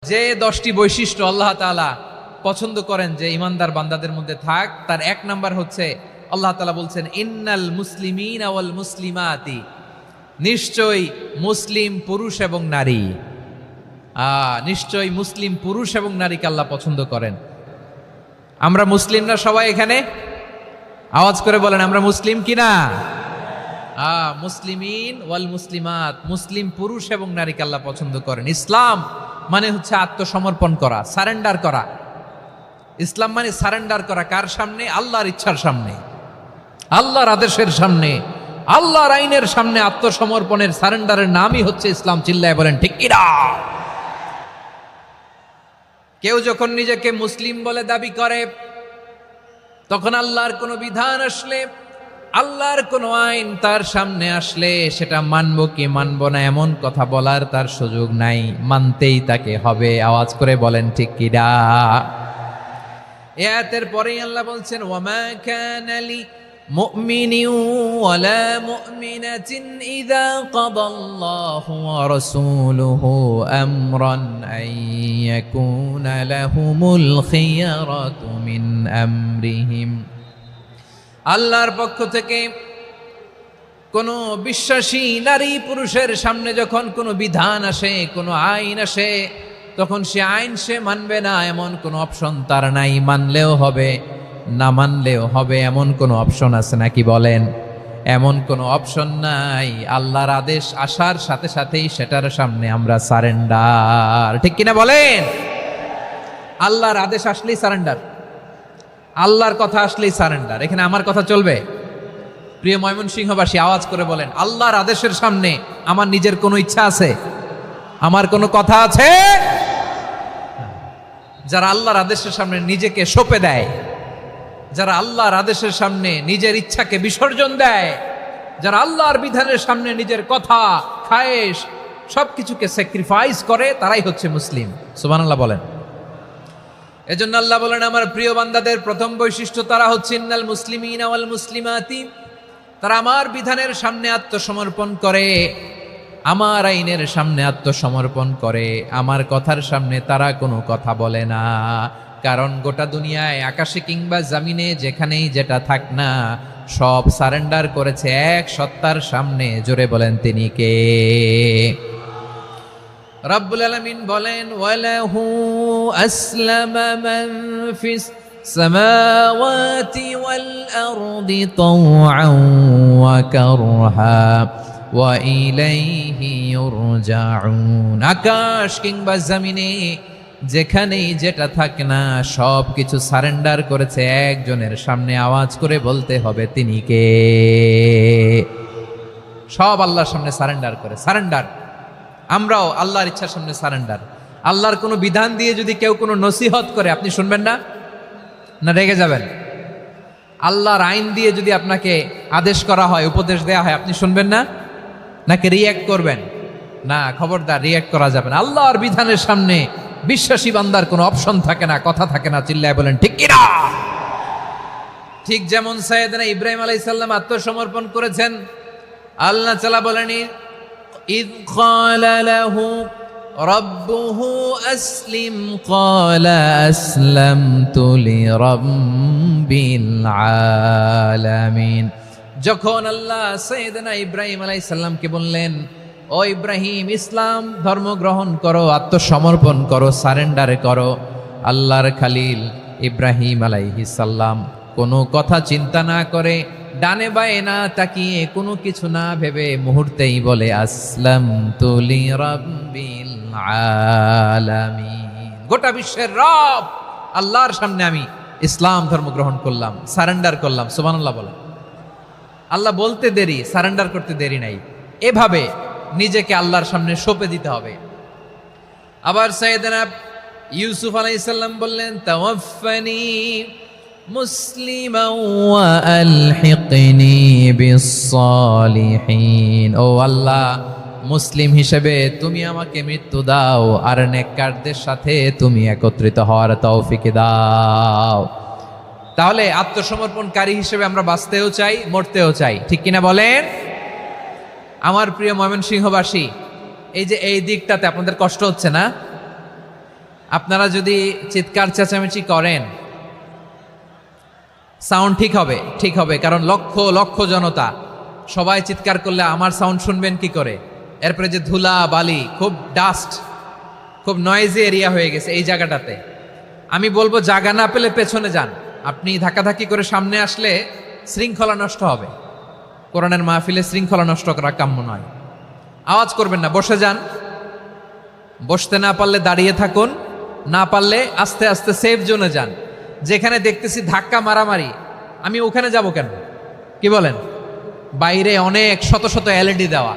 যে 10টি বৈশিষ্ট্য আল্লাহ তাআলা পছন্দ করেন যে ইমানদার বান্দাদের মধ্যে থাক, তার এক নাম্বার হচ্ছে আল্লাহ তাআলা বলছেন ইন্নাল মুসলিমিনা ওয়াল মুসলিমাতি, নিশ্চয়ই মুসলিম পুরুষ এবং নারী। নিশ্চয়ই মুসলিম পুরুষ এবং নারীকে আল্লাহ পছন্দ করেন। আমরা মুসলিম না সবাই এখানে? আওয়াজ করে বলেন আমরা মুসলিম কিনা? মুসলিমিন ওয়াল মুসলিমাত, মুসলিম পুরুষ এবং নারীকে আল্লাহ পছন্দ করেন। ইসলাম মানে হচ্ছে আত্মসমর্পণ করা, সারেন্ডার করা। ইসলাম মানে সারেন্ডার করা কার সামনে? আল্লাহর ইচ্ছার সামনে, আল্লাহর আদেশের সামনে, আল্লাহর আইনের সামনে আত্মসমর্পণের সারেন্ডারের নামই হচ্ছে ইসলাম। চিল্লায় বলেন ঠিক কিনা? কেউ যখন নিজেকে মুসলিম বলে দাবি করে, তখন আল্লাহর কোনো বিধান আসলে, আল্লাহর কোনো আইন তার সামনে আসলে সেটা মানবো কি মানবো না এমন কথা বলার তার সুযোগ নাই, মানতেই তাকে হবে। আওয়াজ করে বলেন ঠিক কিনা? এই আয়াতের পরেই আল্লাহ বলছেন ওয়ামা কানা লি মুমিনিন ওয়ালা মুমিনাতিন ইযা কাদাল্লাহু ওয়া রাসূলুহু আমরান আন ইয়াকুনা লাহুমুল খিয়ারাতু মিন আমরিহিম। আল্লাহর পক্ষ থেকে কোনো বিশ্বাসী নারী পুরুষের সামনে যখন কোনো বিধান আসে, কোনো আইন আসে, তখন সে আইন সে মানবে না এমন কোনো অপশন তার নাই। মানলেও হবে, না মানলেও হবে এমন কোনো অপশন আছে নাকি বলেন? এমন কোনো অপশন নাই। আল্লাহর আদেশ আসার সাথে সাথেই সেটার সামনে আমরা সারেন্ডার। ঠিক কিনা বলেন? আল্লাহর আদেশ আসলেই সারেন্ডার, আল্লাহর কথা আসলেই সারেন্ডার। এখানে আমার কথা চলবে? প্রিয় ময়মনসিংহবাসী আওয়াজ করে বলেন, আল্লাহর আদেশের সামনে আমার নিজের কোনো ইচ্ছা আছে? আমার কোনো কথা আছে? যারা আল্লাহর আদেশের সামনে নিজেকে সঁপে দেয়, যারা আল্লাহর আদেশের সামনে নিজের ইচ্ছাকে বিসর্জন দেয়, যারা আল্লাহর বিধানের সামনে নিজের কথা, খায়েশ সবকিছুকে স্যাক্রিফাইস করে, তারাই হচ্ছে মুসলিম। সুবহানাল্লাহ বলেন। এজন্য আল্লাহ বলেন আমার প্রিয় বান্দাদের প্রথম বৈশিষ্ট্য তারা হচ্ছে ইন্নাল মুসলিমিনা ওয়াল মুসলিমাতি, তারা আমার বিধানের সামনে আত্মসমর্পণ করে, আমার আইনের সামনে আত্মসমর্পণ করে, আমার কথার সামনে তারা কোনো কথা বলে না। কারণ গোটা দুনিয়ায় আকাশে কিংবা জমিনে যেখানেই যেটা থাক না, সব সারেন্ডার করেছে এক সত্তার সামনে। জোরে বলেন তিনি কে? রব্বুল আলামিন বলেন ওয়ালাহু আসলামা মান ফিস সামাওয়াতি ওয়াল আরদি তাওআন ওয়া কারহা ওয়া ইলাইহি ইউরজাউন। আকাশ কিংবা জমিনে যেখানেই যেটা থাকে না, সব কিছু সারেন্ডার করেছে একজনের সামনে। আওয়াজ করে বলতে হবে তিনি কে? সব আল্লাহর সামনে সারেন্ডার করে। সারেন্ডার। আমরাও আল্লাহর ইচ্ছার সামনে সারেন্ডার। আল্লাহর কোনো বিধান দিয়ে যদি কেউ কোনো নসিহত করে, আপনি শুনবেন না? না রেগে যাবেন? আল্লাহর আইন দিয়ে যদি আপনাকে আদেশ করা হয়, উপদেশ দেয়া হয়, আপনি শুনবেন না? নাকি রিয়্যাক্ট করবেন? না, খবরদার, রিয়্যাক্ট করা যাবে না। আল্লাহর বিধানের সামনে বিশ্বাসী বান্দার কোনো অপশন থাকে না, কথা থাকে না। চিল্লায় বলেন ঠিক কিনা? ঠিক যেমন সাইয়েদনা ইব্রাহিম আলাইহিস সালাম আত্মসমর্পণ করেছেন। আল্লাহ তাআলা বলেন ইয ক্বালা লাহু রাব্বুহু আসলিম ক্বালা আসলামতু লিরাব্বিল আলামিন। যখন আল্লাহ সাইয়েদনা ইব্রাহিম আলাইহিস সালামকে বললেন, ও ইব্রাহিম, ইসলাম ধর্ম গ্রহণ করো, আত্মসমর্পণ করো, সারেন্ডার করো। আল্লাহর খালিল ইব্রাহিম আলাইহিস সালাম কোনো কথা চিন্তা না করে, ডানে বায়ে না তাকিয়ে, কোনো কিছু না ভেবে মুহূর্তেই বলে আসলামতু লিরাব্বিল আলামিন। গোটা বিশ্বের রব আল্লাহর সামনে আমি ইসলাম ধর্ম গ্রহণ করলাম, সারেন্ডার করলাম। সুবহানাল্লাহ বলেন। আল্লাহ বলতে দেরি, সারেন্ডার করতে দেরি নাই। এভাবে নিজেকে আল্লাহর সামনে সঁপে দিতে হবে। আবার সাইয়েদনা ইউসুফ আলাইহিস সালাম বললেন তাওয়াফফানি মুসলিমান ওয়া আলহিকনি বিস-সালিহিন। ও আল্লাহ, মুসলিম হিসেবে তুমি আমাকে মৃত্যু দাও, আর নেককারদের সাথে তুমি একত্রিত হওয়ার তৌফিক দাও। তাহলে আত্মসমর্পণকারী হিসেবে আমরা বাঁচতেও চাই, মরতেও চাই। ঠিক কিনা বলেন? আমার প্রিয় ময়মনসিংহবাসী, এই যে এই দিকটাতে আপনাদের কষ্ট হচ্ছে না? আপনারা যদি চিৎকার চেঁচামেচি করেন সাউন্ড ঠিক হবে, কারণ লক্ষ লক্ষ জনতা, সবাই চিৎকার করলে আমার সাউন্ড শুনবেন কি করে? এরপরে যে ধুলা বালি, খুব ডাস্ট, খুব নয়েজি এরিয়া হয়ে গেছে এই জায়গাটাতে। আমি বলবো জায়গা না পেলে পেছনে যান। আপনি ধাক্কাধাক্কি করে সামনে আসলে শৃঙ্খলা নষ্ট হবে। কোরআনের মাহফিলে শৃঙ্খলা নষ্ট করা কাম্য নয়। আওয়াজ করবেন না, বসে যান। বসতে না পারলে দাঁড়িয়ে থাকুন, না পারলে আস্তে আস্তে সেফ জোনে যান। যেখানে দেখতেছি ধাক্কা মারামারি, আমি ওখানে যাব কেন? কি বলেন? বাইরে অনেক শত শত এলইডি দেওয়া,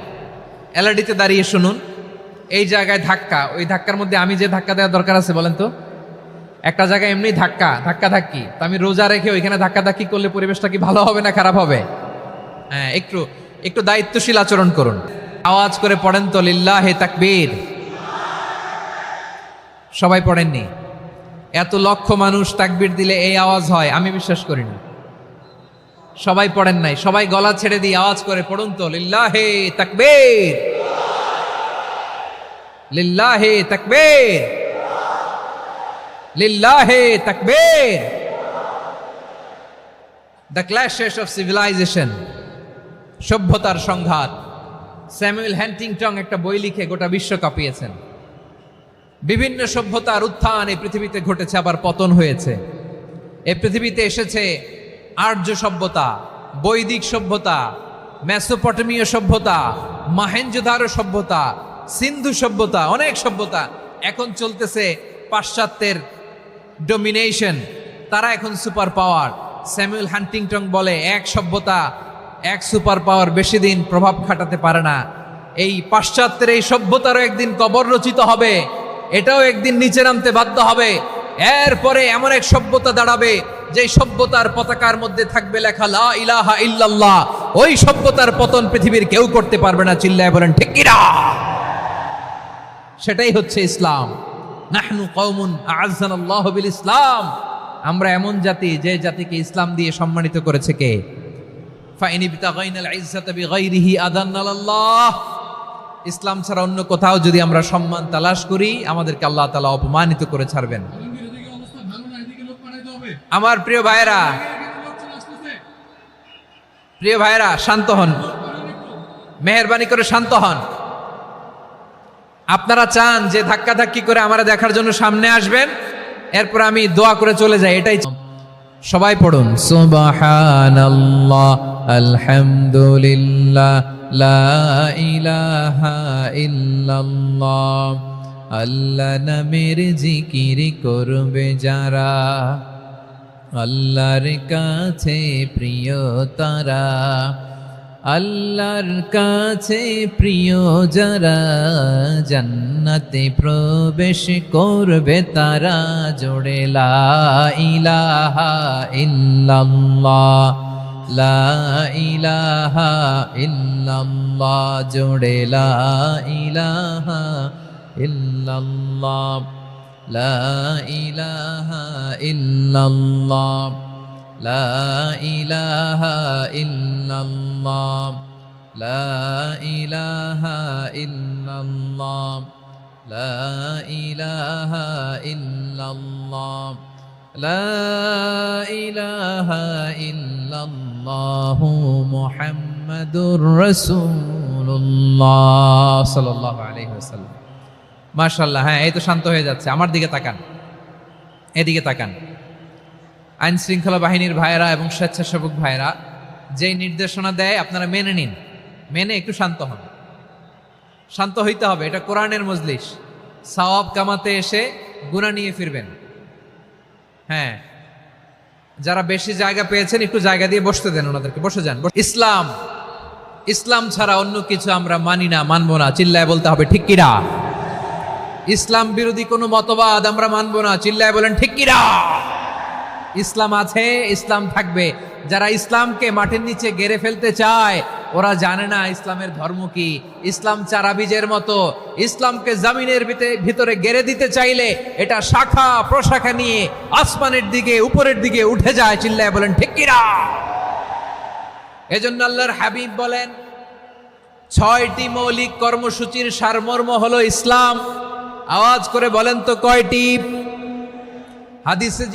এলইডিতে দাঁড়িয়ে শুনুন। এই জায়গায় ধাক্কা, ওই ধাক্কার মধ্যে আমি যে ধাক্কা দেওয়ার দরকার আছে বলেন তো? একটা জায়গায় এমনি ধাক্কি, তো আমি রোজা রেখে ওইখানে ধাক্কি করলে পরিবেশটা কি ভালো হবে না খারাপ হবে? হ্যাঁ, একটু দায়িত্বশীল আচরণ করুন। আওয়াজ করে পড়েন তো লিল্লাহে তাকবীর। সবাই পড়েননি? এত লক্ষ মানুষ তাকবীর দিলে এই আওয়াজ হয়? আমি বিশ্বাস করি না। সবাই পড়েন নাই, সবাই গলা ছেড়ে দিয়ে আওয়াজ করে পড়ুন তো লিল্লাহে তাকবীর, লিল্লাহে তাকবীর, লিল্লাহে তাকবীর। দ্য ক্ল্যাশেস অফ সিভিলাইজেশন, সভ্যতার সংঘাত। স্যামুয়েল হ্যান্টিংটন একটা বই লিখে গোটা বিশ্ব কাঁপিয়েছেন। বিভিন্ন সভ্যতার উত্থান এই পৃথিবীতে ঘটেছে, আবার পতন হয়েছে। এই পৃথিবীতে এসেছে আর্য সভ্যতা, বৈদিক সভ্যতা, মেসোপটেমীয় সভ্যতা, মহেঞ্জোদারো সভ্যতা, সিন্ধু সভ্যতা, অনেক সভ্যতা। এখন চলতেছে পাশ্চাত্যের ডমিনেশন, তারা এখন সুপার পাওয়ার। স্যামুয়েল হ্যান্টিংটন বলে এক সভ্যতা, এক সুপার পাওয়ার বেশি দিন প্রভাব খাটাতে পারে না। এই পাশ্চাত্যের এই সভ্যতারও একদিন কবর রচিত হবে, এটাও একদিন নিচে নামতে বাধ্য হবে। এরপরে এমন এক সভ্যতা দাঁড়াবে যে সভ্যতার পতাকার মধ্যে থাকবে লেখা লা ইলাহা ইল্লাল্লাহ। ওই সভ্যতার পতন পৃথিবীর কেউ করতে পারবে না। চিল্লায় বলেন ঠিক কিনা? সেটাই হচ্ছে ইসলাম। নাহনু কওমুন আ'আজ্জানাল্লাহু বিল ইসলাম। আমরা এমন জাতি যে জাতিকে ইসলাম দিয়ে সম্মানিত করেছে কে? ফাইন ইবতাগাইনাল ইজ্জাতা বিগাইরিহি আদান্নাল্লাহ। ইসলাম ছাড়া অন্য কোথাও যদি আমরা সম্মান তালাশ করি, আমাদেরকে আল্লাহ তাআলা অপমানিত করে ছাড়বেন। আমার প্রিয় ভাইরা শান্ত হন, মেহেরবানি করে শান্ত হন। আপনারা চান যে ধাক্কি করে আমারা দেখার জন্য সামনে আসবেন, এরপর আমি দোয়া করে চলে যাই, এটাই। সবাই পড়ুন সুবহানাল্লাহ, আলহামদুলিল্লাহ, লা ইলাহা ইল্লাল্লাহ। আল্লাহ নামের জিকির করবে যারা, আল্লাহর কাছে প্রিয় তারা। আল্লাহর কাছে প্রিয় যারা, জান্নাতে প্রবেশ করবে তারা। জোড়ে লা ইলাহা ইল্লাল্লাহ, লা ইলাহা ইল্লাল্লাহ। জোড়ে লা ইলাহা ইল্লাল্লাহ, লা ইলাহা ইল্লাল্লাহ, লা ইলাহা ইল্লাল্লাহ, লা ইলাহা ইল্লাল্লাহ, লা ইলাহা ইল্লাল্লাহ, লা ইলাহা ইল্লাল্লাহু মুহাম্মাদুর রাসূলুল্লাহ সাল্লাল্লাহু আলাইহি ওয়াসাল্লাম। মাশাআল্লাহ। হ্যাঁ, এই তো শান্ত হয়ে যাচ্ছে। আমার দিকে তাকান, এদিকে তাকান। আইন শৃঙ্খলা বাহিনীর ভাইয়েরা এবং স্বেচ্ছাসেবক ভাইয়েরা যেই নির্দেশনা দেয় আপনারা মেনে নিন, মেনে একটু শান্ত হন। শান্ত হইতে হবে, এটা কোরআনের মজলিস। সওয়াব কামাতে এসে গুনাহ নিয়ে ফিরবেন। হ্যাঁ, যারা বেশি জায়গা পেয়েছেন একটু জায়গা দিয়ে বসতে দেন ওনাদেরকে, বসে যান। ইসলাম ছাড়া অন্য কিছু আমরা মানি না, মানবো না। চিল্লায় বলতে হবে ঠিক কিনা? ইসলাম বিরোধী কোনো মতবাদ আমরা মানবো না। চিল্লায় বলেন ঠিক কিনা? ইসলাম আছে, ইসলাম থাকবে। যারা ইসলামকে মাটির নিচে গেড়ে ফেলতে চায়, ওরা জানে না ইসলামের ধর্ম কি। ইসলাম চারা বীজের মতো, ইসলামকে জমিনের ভিতরে গেড়ে দিতে চাইলে এটা শাখা প্রশাখা নিয়ে আসমানের দিকে, উপরের দিকে উঠে যায়। চিল্লায় বলেন ঠিক কিনা? এজন্য আল্লাহর হাবিব বলেন 6টি মৌলিক কর্মসূচির সারমর্ম হলো ইসলাম। আওয়াজ করে বলেন তো কয়টি? হাদিসে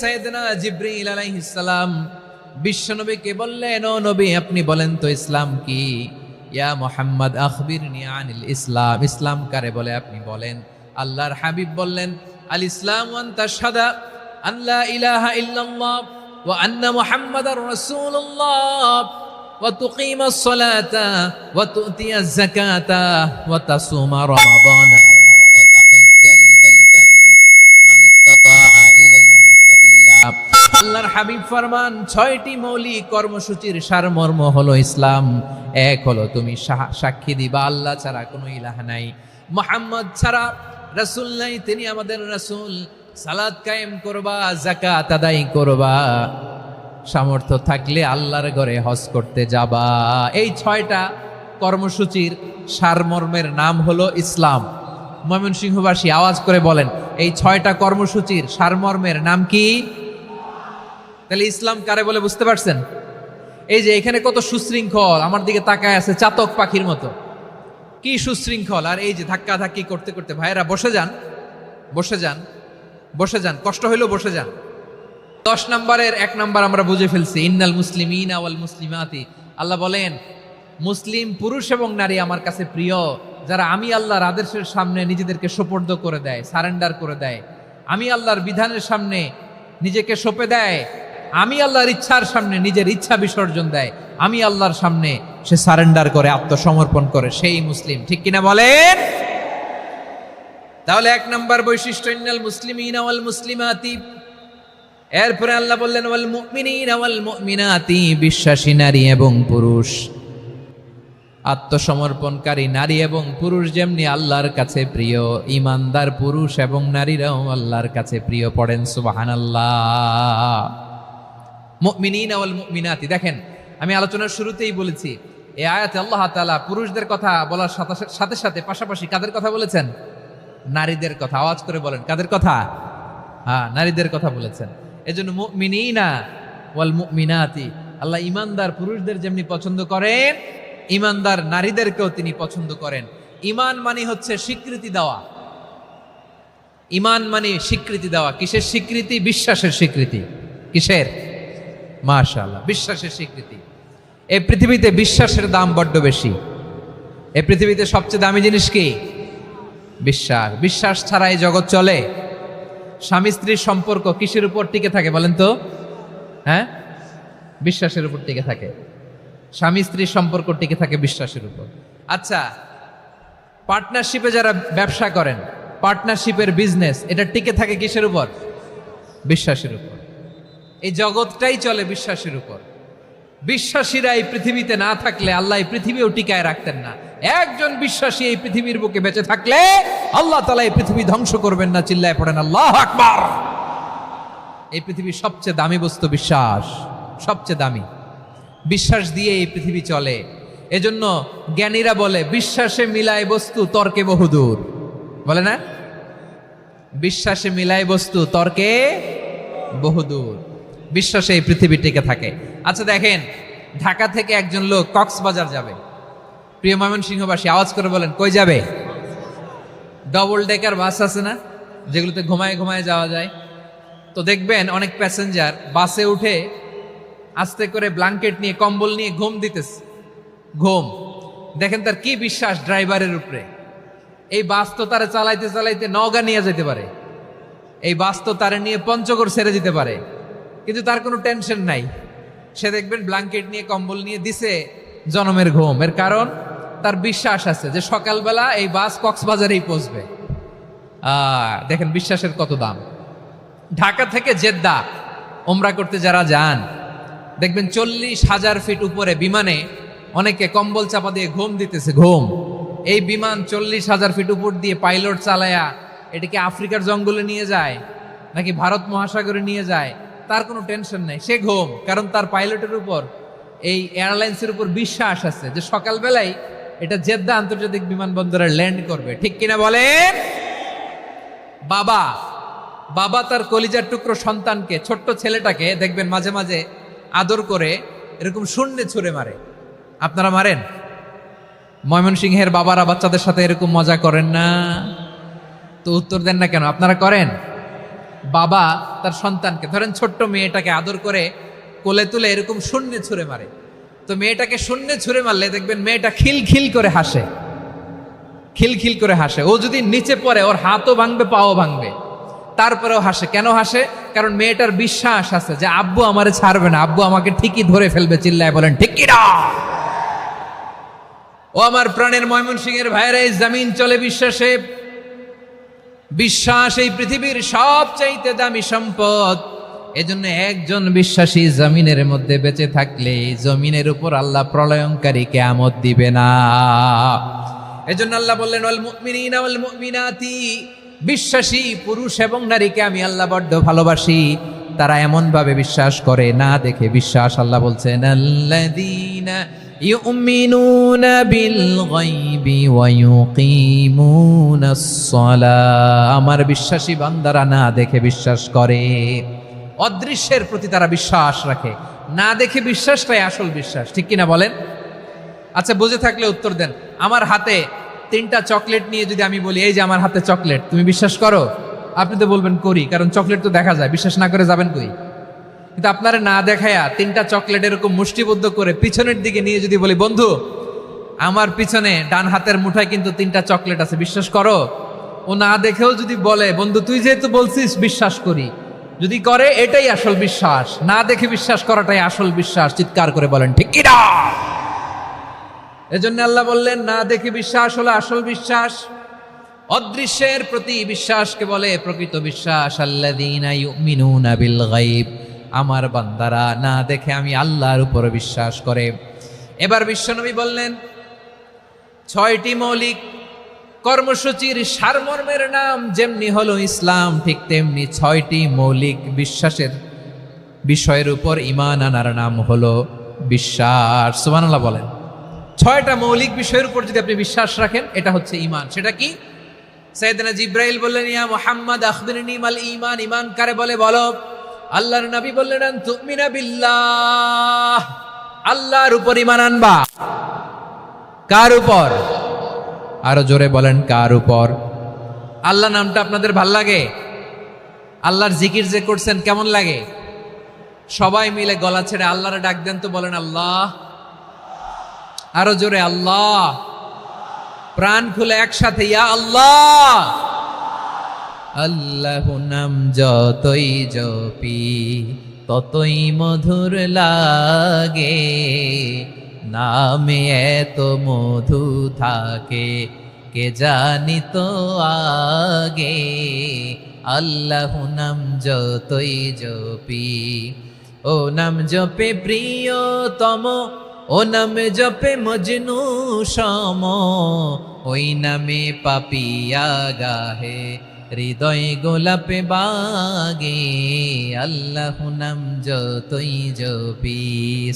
সাইয়েদনা জিবরিল আলাইহিস সালাম বিশ্বনবীকে বললেন, ও নবী আপনি বলেন তো ইসলাম কি? ইয়া মুহাম্মদ আখবিরনি আনিল ইসলাম, ইসলাম কারে বলে আপনি বলেন। আল্লাহর হাবিব বললেন, আল ইসলাম আন তাশহাদা আন লা ইলাহা ইল্লাল্লাহ ওয়া আন্না মুহাম্মাদার রাসূলুল্লাহ ওয়া তুকিমাস সালাতা ওয়া তুতিয়াজ যাকাতা ওয়া তাসুমা রমাদানা ওয়া তাহুজ্জাল বাইতা মান ইসতাতাআ ইলাইহি সাবিলা। আল্লাহর হাবিব ফরমান, 6টি মৌলিক কর্মসূচির সারমর্ম হলো ইসলাম। এক হলো তুমি সাক্ষী দিবা আল্লাহ ছাড়া কোনো ইলাহ নাই, মুহাম্মদ ছাড়া রাসূল নাই, তিনি আমাদের রাসূল। সালাত কায়েম করবা, যাকাত আদায় করবা, সামর্থ্য থাকলে আল্লাহর ঘরে হজ করতে যাবা। এই 6টা কর্মসূচির সারমর্মের নাম হলো ইসলাম। ময়মনসিংহবাসী আওয়াজ করে বলেন, এই 6টা কর্মসূচির সারমর্মের নাম কি? তাহলে ইসলাম কারে বলে বুঝতে পারছেন? এই যে এখানে কত সুশৃঙ্খল, আমার দিকে তাকায় আছে চাতক পাখির মতো, কি সুশৃঙ্খল। আর এই যে ধাক্কা ধাক্কি করতে করতে, ভাইয়েরা বসে যান, বসে যান, বসে যান, কষ্ট হইলেও বসে যান। 10 নম্বরের 1 নম্বর আমরা বুঝে ফেলছি, ইন্নাল মুসলিমিনা ওয়াল মুসলিমাতি। আল্লাহ বলেন, মুসলিম পুরুষ এবং নারী আমার কাছে প্রিয়, যারা আমি আল্লাহর আদেশের সামনে নিজেদেরকে সোপর্দ করে দেয়, সারেন্ডার করে দেয়, আমি আল্লাহর বিধানের সামনে নিজেকে সঁপে দেয়, আমি আল্লাহর ইচ্ছার সামনে নিজের ইচ্ছা বিসর্জন দেয়, আমি আল্লাহর সামনে সে সারেন্ডার করে, আত্মসমর্পণ করে, সেই মুসলিম। ঠিক কিনা বলেন? তাহলে 1 নম্বর বৈশিষ্ট্য ইন্নাল মুসলিমিনা ওয়াল মুসলিমাতি। এরপরে আল্লাহ বললেন ওয়াল মুমিনিনা ওয়াল মুমিনাতি, বিশ্বাসী নারী এবং পুরুষ, আত্মসমর্পণকারী নারী এবং পুরুষ যেমনি আল্লাহর কাছে প্রিয়, ইমানদার পুরুষ এবং নারীরাও আল্লাহর কাছে প্রিয়। পড়েন সুবহানাল্লাহ। মুমিনিনা ওয়াল মুমিনাতি। দেখেন, আমি আলোচনার শুরুতেই বলেছি, এই আয়াতে আল্লাহ তাআলা পুরুষদের কথা বলার সাথে সাথে পাশাপাশি কাদের কথা বলেছেন? নারীদের কথা। আওয়াজ করে বলেন, কাদের কথা? হ্যাঁ, নারীদের কথা বলেছেন। এজন্য মুমিনিনা ওয়াল মুমিনাতি, আল্লাহ ইমানদার পুরুষদের যেমনি পছন্দ করেন, ইমানদার নারীদেরকেও তিনি পছন্দ করেন। ঈমান মানে হচ্ছে স্বীকৃতি দেওয়া। ঈমান মানে স্বীকৃতি দেওয়া। কিসের স্বীকৃতি? বিশ্বাসের স্বীকৃতি। কিসের? মাশাআল্লাহ, বিশ্বাসের স্বীকৃতি। এই পৃথিবীতে বিশ্বাসের দাম বড্ড বেশি। এই পৃথিবীতে সবচেয়ে দামি জিনিস কি? বিশ্বাস। বিশ্বাস ছাড়া এই জগৎ চলে? স্বামী স্ত্রীর সম্পর্ক কিসের উপর টিকে থাকে বলেন তো? হ্যাঁ, বিশ্বাসের উপর টিকে থাকে। স্বামী স্ত্রীর সম্পর্ক টিকে থাকে বিশ্বাসের উপর। আচ্ছা, পার্টনারশিপে যারা ব্যবসা করেন, পার্টনারশিপের বিজনেস, এটা টিকে থাকে কিসের উপর? বিশ্বাসের উপর। এই জগৎটাই চলে বিশ্বাসের উপর। বিশ্বাসীরা এই পৃথিবীতে না থাকলে আল্লাহ এই পৃথিবীও টিকায় রাখতেন না। একজন বিশ্বাসী এই পৃথিবীর বুকে বেঁচে থাকলে আল্লাহ তাআলা এই পৃথিবী ধ্বংস করবেন না। চিল্লায় পড়েন আল্লাহু আকবার। এই পৃথিবীর সবচেয়ে দামি বস্তু বিশ্বাস, সবচেয়ে দামি। বিশ্বাস দিয়ে এই পৃথিবী চলে। এজন্য জ্ঞানীরা বলে, বিশ্বাসে মিলায় বস্তু, তর্কে বহুদূর। বলে না? বিশ্বাসে মিলায় বস্তু, তর্কে বহুদূর। বিশ্বাসে এই পৃথিবী টিকে থাকে। আচ্ছা দেখেন, ঢাকা থেকে একজন লোক কক্সবাজার যাবে। প্রিয় ময়মনসিংহবাসী আওয়াজ করে বলেন, কই যাবে? ডবল ডেকার বাস আছে না, যেগুলোতে ঘুমায় ঘুমায় যাওয়া যায়। তো দেখবেন অনেক প্যাসেঞ্জার বাসে উঠে আস্তে করে ব্ল্যাঙ্কেট নিয়ে, কম্বল নিয়ে ঘুম দিতেছে। ঘুম দেখেন তার কি বিশ্বাস ড্রাইভারের উপরে। এই বাস তো তারা চালাইতে চালাইতে নওগাঁ নিয়ে যেতে পারে, এই বাস তো তারা নিয়ে পঞ্চগড় ছেড়ে দিতে পারে, কিন্তু তার কোনো টেনশন নাই। সে দেখবেন ব্ল্যাঙ্কেট নিয়ে, কম্বল নিয়ে দিছে জনমের ঘুম। এর কারণ তার বিশ্বাস আছে যে সকালবেলা এই বাস কক্সবাজারেই পৌঁছবে। দেখেন বিশ্বাসের কত দাম। ঢাকা থেকে জেদ্দা ওমরা করতে যারা যান, দেখবেন 40,000 ফিট উপরে বিমানে অনেকে কম্বল চাপা দিয়ে ঘুম দিতেছে। ঘুম। এই বিমান 40,000 ফিট উপর দিয়ে পাইলট চালায়া এটাকে আফ্রিকার জঙ্গলে নিয়ে যায় নাকি ভারত মহাসাগরে নিয়ে যায়, তার কোনো টেনশন নাই। সে ঘুম, কারণ তার পাইলটের উপর, এই এয়ারলাইন্সের উপর বিশ্বাস আছে যে সকালবেলায় এটা জেদ্দা আন্তর্জাতিক বিমানবন্দরে ল্যান্ড করবে। ঠিক কিনা বলেন? বাবা বাবা তার কলিজার টুকরো সন্তানকে, ছোট্ট ছেলেটাকে দেখবেন মাঝে মাঝে আদর করে এরকম শূন্যে ছুঁড়ে মারে। আপনারা মারেন? ময়মনসিংহের বাবারা বাচ্চাদের সাথে এরকম মজা করেন না? তো উত্তর দেন না কেন? আপনারা করেন? বাবা তার সন্তানকে, ধরেন ছোট্ট মেয়েটাকে আদর করে কোলে তুলে এরকম শূন্যে ছুঁড়ে মারে, তো মেয়েটাকে শূন্যে ছুঁড়ে মারলে দেখবেন মেয়েটা খিলখিল করে হাসে, খিলখিল করে হাসে। ও যদি নিচে পড়ে ওর হাতও ভাঙবে, পাও ভাঙবে, তারপরেও হাসে। কেন হাসে? কারণ মেয়েটার বিশ্বাস আছে যে আব্বু আমারে ছাড়বে না, আব্বু আমাকে ঠিকই ধরে ফেলবে। চিল্লায় বলেন ঠিক কি না? ও আমার প্রাণের ময়মনসিংহের ভাইরা, এই জমিন চলে বিশ্বাসে। বিশ্বাস এই পৃথিবীর সবচাইতে দামি সম্পদ। এজন্য একজন বিশ্বাসী জমিনের মধ্যে বেঁচে থাকলে জমিনের উপর আল্লাহ প্রলয়ঙ্কারী কিয়ামত দিবে না। এজন্য আল্লাহ বললেন ওয়াল মুমিনিনা ওয়াল মুমিনাতি, বিশ্বাসী পুরুষ এবং নারীকে আমি আল্লাহ বড্ড ভালোবাসি। তারা এমন ভাবে বিশ্বাস করে, না দেখে বিশ্বাস। আল্লাহ বলছেন আল্লাযীনা ইউমিনুনা বিল গায়বি ওয়া ইউকিমুনাস সালাহ, আমার বিশ্বাসী বান্দারা না দেখে বিশ্বাস করে। অদৃশ্যের প্রতি তারা বিশ্বাস রাখে, না দেখে বিশ্বাসটাই আসল বিশ্বাস। ঠিক কিনা বলেন? আচ্ছা, বুঝে থাকলে উত্তর দেন। আমার হাতে 3টা চকলেট নিয়ে যদি আমি বলি এই যে আমার হাতে চকলেট, তুমি বিশ্বাস করো? আপনি তো বলবেন করি, কারণ চকলেট তো দেখা যায়। বিশ্বাস না করে যাবেন কই? কিন্তু আপনারা না দেখায়া 3টা চকলেট এরকম মুষ্টিবদ্ধ করে পিছনের দিকে নিয়ে যদি বলি বন্ধু আমার পিছনে ডান হাতের মুঠায় কিন্তু 3টা চকলেট আছে, বিশ্বাস করো? ও না দেখেও যদি বলে বন্ধু তুই যেহেতু বলছিস বিশ্বাস করি, যদি করে এটাই আসল বিশ্বাস। না দেখে বিশ্বাস করাটাই আসল বিশ্বাস। চিৎকার করে বলেন ঠিক কি না? এজন্য আল্লাহ বললেন না দেখে বিশ্বাস হলো আসল বিশ্বাস। অদৃশ্যের প্রতি বিশ্বাসকে বলে প্রকৃত বিশ্বাস। আল্লাযীনা ইউমিনুনা বিল গায়ব, আমার বান্দারা না দেখে আমি আল্লাহর উপর বিশ্বাস করে। এবার বিশ্বনবী বললেন 6টি মৌলিক কর্মসূচির সারমর্মের নাম যেমনি হলো ইসলাম, ঠিক তেমনি 6টি মৌলিক বিশ্বাসের বিষয়ের উপর ঈমান আনার নাম হলো বিশ্বাস। সুবহানাল্লাহ বলেন। 6টা মৌলিক বিষয়ের উপর যদি আপনি বিশ্বাস রাখেন এটা হচ্ছে ঈমান। সেটা কি? সাইয়েদনা জিব্রাইল বললেন ইয়া মুহাম্মদ আখবিরনি মাল ঈমান, ঈমান কারে বলে বলো। আল্লাহর নবী বললেন আন তুমিনা বিল্লাহ, আল্লাহর উপর ঈমান আনবা। কার উপর? আরো জোরে বলেন কার উপর? আল্লাহ নামটা আপনাদের ভাল লাগে? আল্লাহর জিকির যে করছেন কেমন লাগে? সবাই মিলে গলা ছেড়ে আল্লাহরে ডাক দেন তো, বলেন আল্লাহ। আরো জোরে আল্লাহ। প্রাণ খুলে একসাথে ইয়া আল্লাহ। আল্লাহ নাম যতই জপি ততই মধুর লাগে, নামে এত মধু থাকে কে জানি তো আগে। আল্লাহ নাম যতই জপি, ও নাম জপে প্রিয়তম, ও নাম জপে মজনু সম, ওই নামে পাপিয়া গাহে হৃদয় গোলাপে বাগে। আল্লাহ নাম যতই জপি।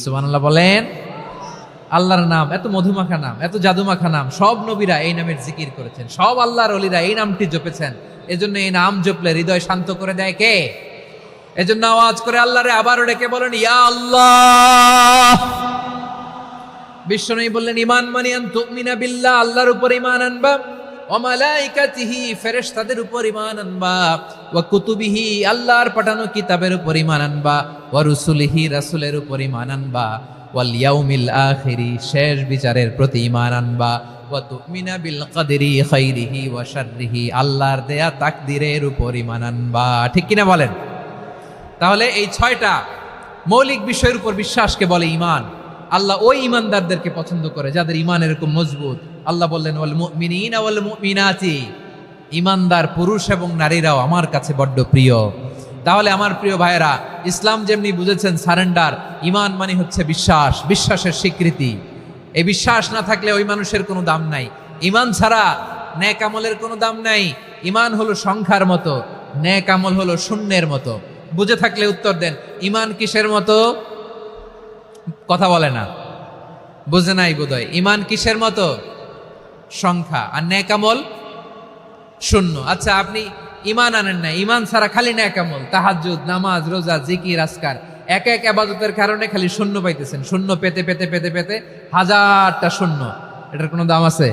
সুবহানাল্লাহ বলেন। আল্লাহর নাম এত মধুমাখা নাম, এত জাদুমাখা নাম। সব নবীরা এই নামের জিকির করেছেন, সব আল্লাহর ওলিরা এই নামটি জপেছেন। এজন্য এই নাম জপলে হৃদয় শান্ত করে দেয় কে? এজন্য আওয়াজ করে আল্লাহরে আবারও ডেকে বলেন ইয়া আল্লাহ। বিশ্বনবী বললেন ঈমান মানে আন তুমিনা বিল্লাহ, আল্লাহর উপর ঈমান আনবা, ওয়া মালাইকাতিহি, ফেরেশতাদের উপর ঈমান আনবা, ওয়া কুতুবিহি, আল্লাহর পাঠানো কিতাবের উপর ঈমান আনবা, ওয়া রুসুলিহি, রাসূলের উপর ঈমান আনবা, ওয়াল ইয়াউমিল আখিরি, শেষ বিচারের প্রতি ঈমান আনবা, ওয়া তুমিনা বিল কদরি খাইরিহি ওয়া শাররিহি, আল্লাহর দেয়া তাকদীরের উপর ঈমান আনবা। ঠিক কিনা বলেন? তাহলে এই 6টা মৌলিক বিষয়ের উপর বিশ্বাসকে বলে ঈমান। আল্লাহ ওই ঈমানদারদেরকে পছন্দ করে যাদের ঈমান এরকম মজবুত। আল্লাহ বললেন ওয়াল মুমিনিনা ওয়াল মুমিনাতি, ঈমানদার পুরুষ এবং নারীরাও আমার কাছে বড্ড প্রিয়। তাহলে আমার প্রিয় ভাইয়েরা, ইসলাম যেমনি বুঝেছেন সারেন্ডার, ঈমান মানে হচ্ছে বিশ্বাস, বিশ্বাসের স্বীকৃতি। এই বিশ্বাস না থাকলে ওই মানুষের কোনো দাম নাই। ঈমান ছাড়া নেক আমলের কোনো দাম নাই। ঈমান হলো সংখ্যার মতো, নেক আমল হলো শূন্যের মতো। বুঝে থাকলে উত্তর দেন। ঈমান কিসের মতো? কথা বলে না, বুঝে নাই বোধহয়। ঈমান কিসের মতো? সংখ্যা। আর নেক আমল শূন্য। আচ্ছা, আপনি ঈমান আনেন না, ঈমান ছাড়া খালি নেক আমল, তাহাজ্জুদ, নামাজ, রোজা, জিকির, আজকার, এক এক ইবাদতের কারণে খালি শূন্য পাইতেছেন। শূন্য পেতে পেতে পেতে পেতে হাজারটা শূন্য। এটার কোনো দাম আছে?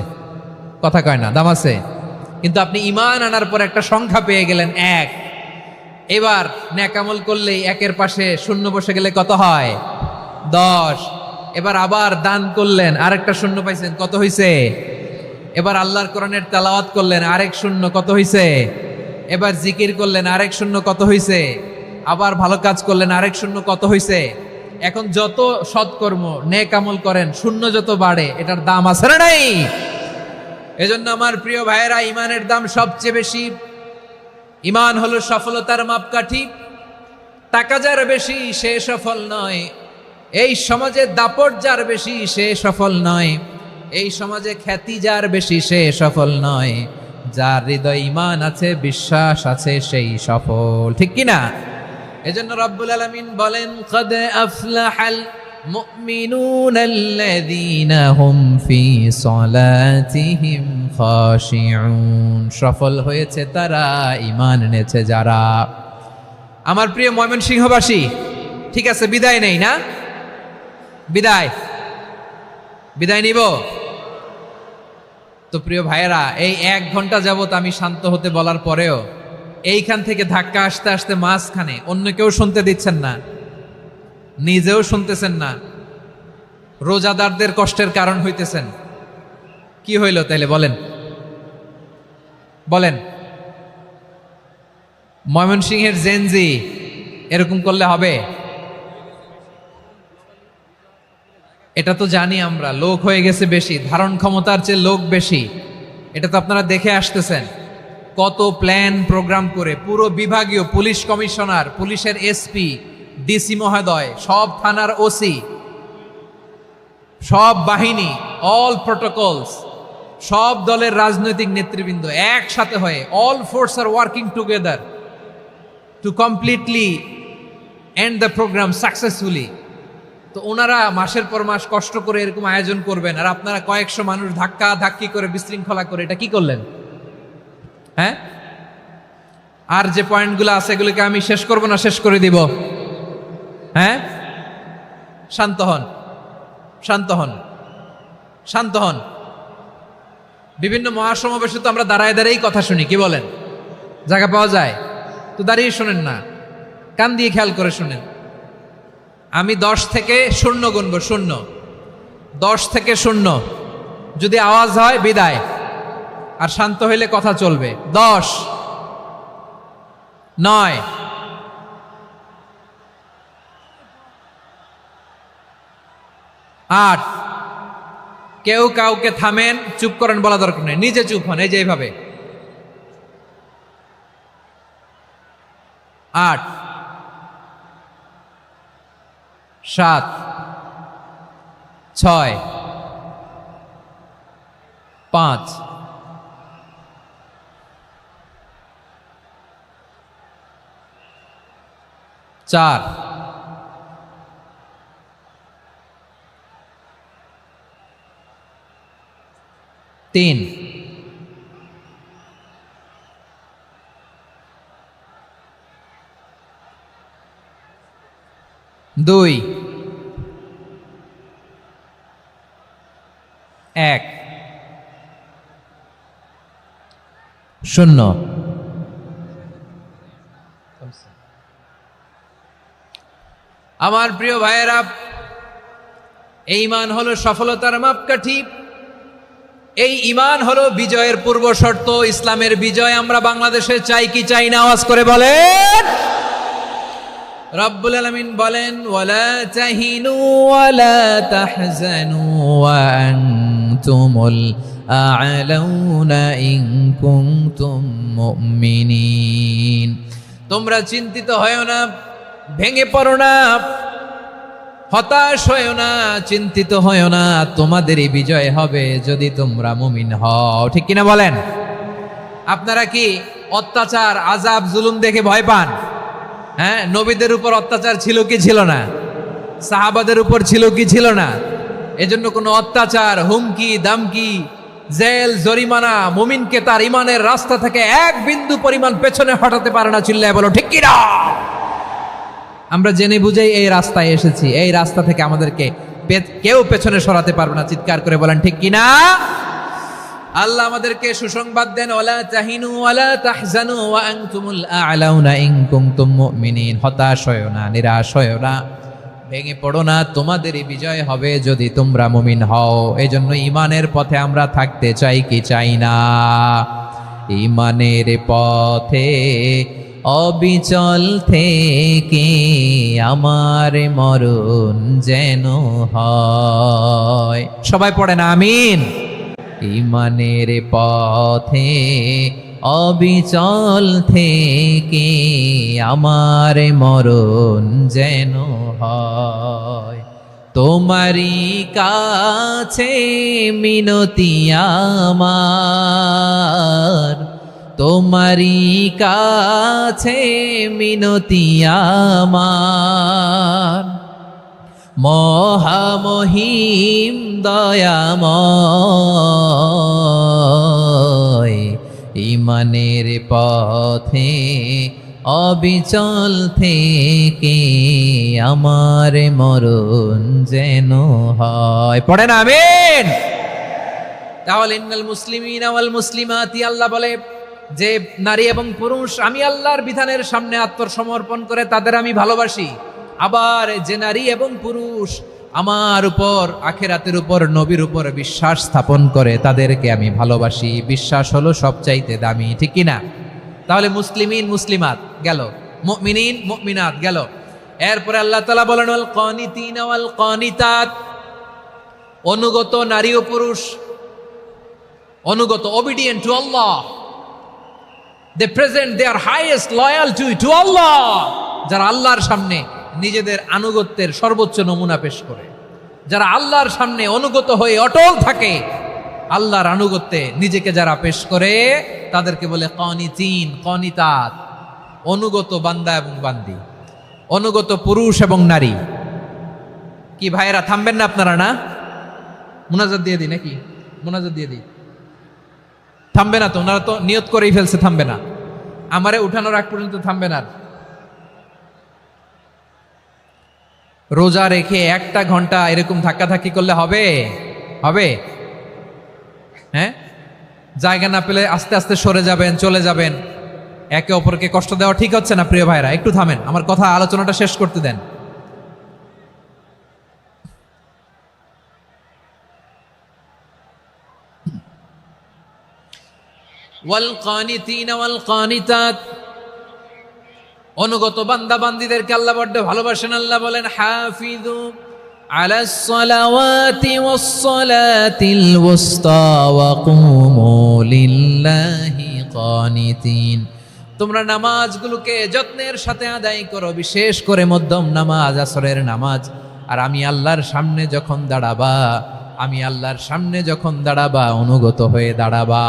কথা কয় না, দাম আছে? কিন্তু আপনি ঈমান আনার পর একটা সংখ্যা পেয়ে গেলেন 1। এবার নেক আমল করলেই 1-এর পাশে শূন্য বসে গেলে কত হয়? 10। এবার আবার দান করলেন, আরেকটা শূন্য পাইছেন, কত হইছে? এবার আল্লাহর কোরআনের তেলাওয়াত করলেন, আরেক শূন্য, কত হইছে? এবার জিকির করলেন, আরেক শূন্য, কত হইছে? আবার ভালো কাজ করলেন, আরেক শূন্য, কত হইছে? এখন যত সৎকর্ম নেক আমল করেন, শূন্য যত বাড়ে, এটার দাম আছে না নাই? এজন্য আমার প্রিয় ভাইয়েরা, ইমানের দাম সবচেয়ে বেশি। ইমান হলো সফলতার মাপকাঠি। টাকা যার বেশি সে সফল নয়, এই সমাজে দাপট যার বেশি সে সফল নয়, এই সমাজে খ্যাতি যার বেশি সে সফল নয়, যার হৃদয় ঈমান আছে, বিশ্বাস আছে, সেই সফল। ঠিক কি না? এজন্য রব্বুল আলামিন বলেন, ক্বাদ আফলাহাল মুমিনুনাল্লাযীনা হুম ফি সলাতিহিম খাশিউন। সফল হয়েছে তারা, ঈমান এনেছে যারা। আমার প্রিয় ময়মনসিংহবাসী, ঠিক আছে, বিদায় নেই না? বিদায় নিব তো? প্রিয় ভাইয়েরা, এই 1 ঘন্টা যাবত আমি শান্ত হতে বলার পরেও এইখান থেকে ধাক্কা আসতে আসতে মাঝখানে অন্য কেউ শুনতে দিচ্ছেন না, নিজেও শুনতেছেন না, রোজাদারদের কষ্টের কারণ হইতেছেন। কি হইল তাইলে বলেন? ময়মনসিংহের জেনজি এরকম করলে হবে? এটা তো জানি আমরা, লোক হয়ে গেছে বেশি, ধারণ ক্ষমতার চেয়ে লোক বেশি। এটা তো আপনারা দেখে আসতেছেন, কত প্ল্যান প্রোগ্রাম করে পুরো বিভাগীয় পুলিশ কমিশনার, পুলিশের এসপি, ডিসি মহোদয়, সব থানার ওসি, সব বাহিনী, অল প্রোটোকলস, সব দলের রাজনৈতিক নেতৃবৃন্দ একসাথে হয়ে, অল ফোর্স আর working together to completely end the program successfully. তো ওনারা মাসের পর মাস কষ্ট করে এরকম আয়োজন করবেন, আর আপনারা কয়েকশো মানুষ ধাক্কা ধাক্কি করে বিশৃঙ্খলা করে এটা কি করলেন? হ্যাঁ, আর যে পয়েন্টগুলো আছে এগুলোকে আমি শেষ করব না শেষ করে দিব? হ্যাঁ, শান্ত হন, শান্ত হন, শান্ত হন। বিভিন্ন মহাসমাবেশে তো আমরা দাঁড়ায় দাঁড়িয়েই কথা শুনি, কি বলেন? জায়গা পাওয়া যায় তো দাঁড়িয়ে শোনেন না, কান দিয়ে খেয়াল করে শুনেন। আমি 10 থেকে 0 গুনবো, 0, 10 থেকে 0, যদি আওয়াজ হয় বিদায়, আর শান্ত হইলে কথা চলবে। 10, 9, 8। কেউ কাউকে থামেন, চুপ করেন বলা দরকার নেই, নিজে চুপ হন, এই যে এইভাবে। 8, 7, 6, 5, 4, 3, 2, 1, 0। আমার প্রিয় ভাইয়েরা, এই ঈমান হলো সফলতার মাপকাঠি, এই ঈমান হলো বিজয়ের পূর্ব শর্ত। ইসলামের বিজয় আমরা বাংলাদেশে চাই কি চাই না? আওয়াজ করে বলেন। রব্বুল আলামিন বলেন, ওয়ালা তাহিনু ওয়ালা তাহজানু ওয়া আনতুমুল আ'লাউনা ইন কুনতুম মুমিনিন। তোমরা চিন্তিত হয়ো না, ভেঙে পড়ো না, হতাশ হয়ো না, চিন্তিত হয়ো না, তোমাদেরই বিজয় হবে যদি তোমরা মুমিন হও। ঠিক কিনা বলেন? আপনারা কি অত্যাচার, আযাব, জুলুম দেখে ভয় পান? হ্যাঁ, নবীদের উপর অত্যাচার ছিল কি ছিল না? সাহাবাদের উপর ছিল কি ছিল না? এজন্য কোনো অত্যাচার, হুমকি, দামকি, জেল, জরিমানা মুমিনকে তার ইমানের রাস্তা থেকে 1 বিন্দু পরিমাণ পেছনে হটাতে পারে না। চিল্লায় বলো ঠিক কিনা? আমরা জেনে বুঝেই এই রাস্তায় এসেছি, এই রাস্তা থেকে আমাদেরকে কেউ পেছনে সরাতে পারবে না। চিৎকার করে বলেন ঠিক কিনা? আল্লাহ আমাদেরকে সুসংবাদ দেন, ওয়ালা তাহিনু ওয়ালা তাহজানু ওয়া আনতুমুল আ'লাউনা ইন কুনতুম মুমিনিন। হতাশ হয়ো না, নিরাশ হয়ো না, ভেঙে পড়ো না, তোমাদেরই বিজয় হবে যদি তোমরা মুমিন হও। এজন্য ঈমানের পথে আমরা থাকতে চাই কি চাই না? ঈমানের পথে অবিচল থেকে আমার মরণ যেন হয়। সবাই পড়েন আমিন। ঈমানের পথে অবিচল থেকে আমার মরণ যেন হয়। তোমারই কাছে মিনতি আমার, তোমারই কাছে মিনতি আমার, মহামহিম দয়াময়। ঈমানের পথে অবিচল থেকে আমার মরণ যেন হয়। পড়েন আমিন। তাহলে ইন্নাল মুসলিমিনা ওয়াল মুসলিমাতি, আল্লাহ বলে যে নারী এবং পুরুষ আমি আল্লাহর বিধানের সামনে আত্মসমর্পণ করে তাদের আমি ভালোবাসি। আবার যে নারী এবং পুরুষ আমার উপর, আখিরাতের উপর, নবীর উপর বিশ্বাস স্থাপন করে তাদেরকে আমি ভালোবাসি। বিশ্বাস হলো সবচাইতে দামি, ঠিক কি না? তাহলে মুসলিমিন মুসলিমাত গেল, মুমিনিন মুমিনাত গেল। এরপরে আল্লাহ তাআলা বলেন ওয়াল কানিতিনা ওয়াল কানিতাত, অনুগত নারী ও পুরুষ, অনুগত, obedient to Allah, they present their highest loyalty to Allah, যারা আল্লাহর সামনে নিজেদের আনুগত্যের সর্বোচ্চ নমুনা পেশ করে, যারা আল্লাহর সামনে অনুগত হয়ে অটল থাকে, আল্লাহর আনুগত্যে নিজেকে যারা পেশ করে তাদেরকে বলে কানিতিন কানিতাত, অনুগত বান্দা এবং বান্দি, অনুগত পুরুষ এবং নারী। কি ভাইয়েরা থামবেন না আপনারা? না, মুনাজাত দিয়ে দিই নাকি? মুনাজাত দিয়ে দিই। থামবে না তো? ওনারা তো নিয়ত করেই ফেলছে থামবে না। আমারে উঠানোর আগ পর্যন্ত থামবে না। রোজা রেখে 1টা ঘন্টা এরকম ধাক্কাধাক্কি করলে হবে? হবে? হ্যাঁ, জায়গা না পেলে আস্তে আস্তে সরে যাবেন, চলে যাবেন। একে অপরকে কষ্ট দেওয়া ঠিক হচ্ছে না। প্রিয় ভাইরা, একটু থামেন, আমার কথা আলোচনাটা শেষ করতে দেন। ওয়াল কানিতিনা ওয়াল কানিতাত, অনুগত বান্দা বান্দীদেরকে আল্লাহ বড্ড ভালোবাসেন। আল্লাহ বলেন হাফিজু আলাস সালাওয়াতি ওয়াস সালাতিল ওয়াসতা ওয়া কুমু লিল্লাহি কানিতিন। তোমরা নামাজগুলোকে যত্নের সাথে আদায় করো, বিশেষ করে মধ্যম নামাজ, আসরের নামাজ। আর আমি আল্লাহর সামনে যখন দাঁড়াবা, আমি আল্লাহর সামনে যখন দাঁড়াবা অনুগত হয়ে দাঁড়াবা।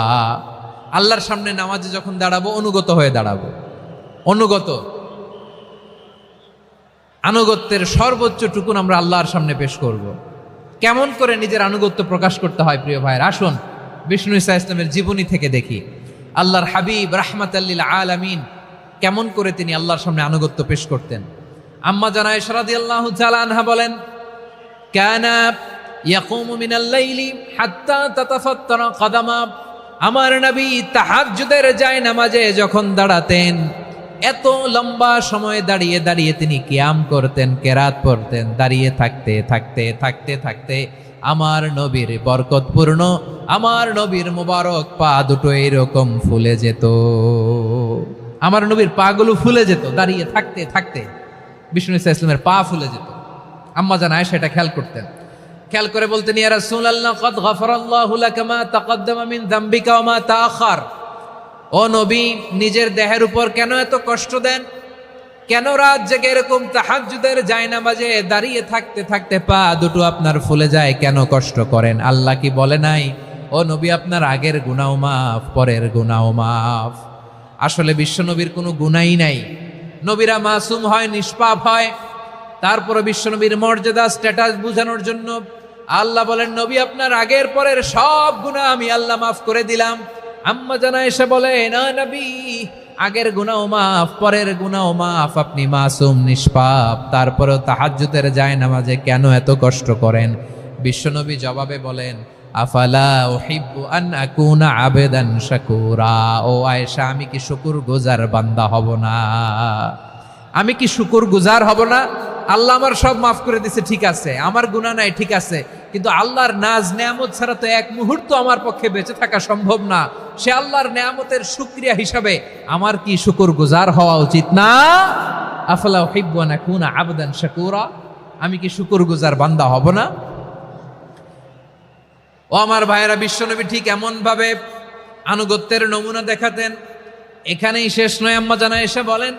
আল্লাহর সামনে নামাজে যখন দাঁড়াবো অনুগত হয়ে দাঁড়াবো। অনুগত, আনুগত্যের সর্বোচ্চ টুকুন আমরা আল্লাহর সামনে পেশ করব। কেমন করে নিজের আনুগত্য প্রকাশ করতে হয় প্রিয় ভাইয়ের, আসুন বিষ্ণু ঈসা ইসলামের জীবনী থেকে দেখি। আল্লাহর হাবিব রাহমাতাল লিল আলামিন কেমন করে তিনি আল্লাহর সামনে আনুগত্য পেশ করতেন। আম্মা জানা আয়েশা রাদিয়াল্লাহু তাআলা আনহা বলেন, কানা ইয়াকুমু মিনাল লাইলি হাত্তা তাতাফাত্তারা কদামা। আমার নবী তাহাজ্জুদের জায়নামাজে যখন দাঁড়াতেন, এত লম্বা সময় দাঁড়িয়ে দাঁড়িয়ে তিনি কিয়াম করতেন, কেরাত পড়তেন। দাঁড়িয়ে থাকতে থাকতে থাকতে থাকতে আমার নবীর বরকতপূর্ণ, আমার নবীর মুবারক পা দুটো এরকম ফুলে যেত। আমার নবীর পাগুলো ফুলে যেত দাঁড়িয়ে থাকতে থাকতে। বিষ্ণু ঈসা ইসলামের পা ফুলে যেত। আম্মা জান আয়েশা এটা খেয়াল করতেন। খেয়াল করে বলতেন, ইয়া রাসূলুল্লাহ কদ গফারাল্লাহু লাকা মা তাকদ্দামা মিন যামবিকা ওয়া মা তাআখার। ও নবী, নিজের দেহের উপর কেন এত কষ্ট দেন? কেন রাত জেগে এরকম তাহাজ্জুদের জায়নামাজে দাঁড়িয়ে থাকতে থাকতে পা দুটো আপনার ফুলে যায়? কেন কষ্ট করেন? আল্লাহ কি বলে নাই, ও নবী আপনার আগের গুনাহ মাফ, পরের গুনাহ মাফ? আসলে বিশ্বনবীর কোনো গুনাই নাই। নবীরা মাসুম হয়, নিষ্পাপ হয়। তারপরে বিশ্বনবীর মর্যাদা, স্ট্যাটাস বোঝানোর জন্য আল্লাহ বলেন, নবী আপনার আগের পরের সব গুনাহ আমি আল্লাহ মাফ করে দিলাম। আম্মা জানা এসে বলে, না নবী, আগের গুনাহ মাফ, পরের গুনাহ মাফ, আপনি মাসুম, নিষ্পাপ, তারপরেও তাহাজ্জুদের জায়নামাজে কেন এত কষ্ট করেন? বিশ্বনবী জবাবে বলেন, আফালা উহিব্বু আন আকুনা আবেদান শাকুরা। ও আয়েশা, আমি কি শুকরগুজার বান্দা হব না? আমি কি শুকরগুজার হব না? আল্লাহ আমার সব মাফ করে দিছে, ঠিক আছে, আমার গুনাহ নাই, ঠিক আছে, কিন্তু আল্লাহর নাজ নেয়ামত ছাড়া তো এক মুহূর্ত আমার পক্ষে বেঁচে থাকা সম্ভব না। সে আল্লাহর নেয়ামতের শুকরিয়া হিসাবে আমার কি শুকরগুজার হওয়া উচিত না? আফালা উহিব্বু আন আকুনা আবদান শাকুরা। আমি কি শুকরগুজার বান্দা হব না? ও আমার ভাইয়েরা, বিশ্বনবী ঠিক এমন ভাবে আনুগত্যের নমুনা দেখাতেন। এখানেই শেষ নয়, আম্মা জানা এসে বলেন,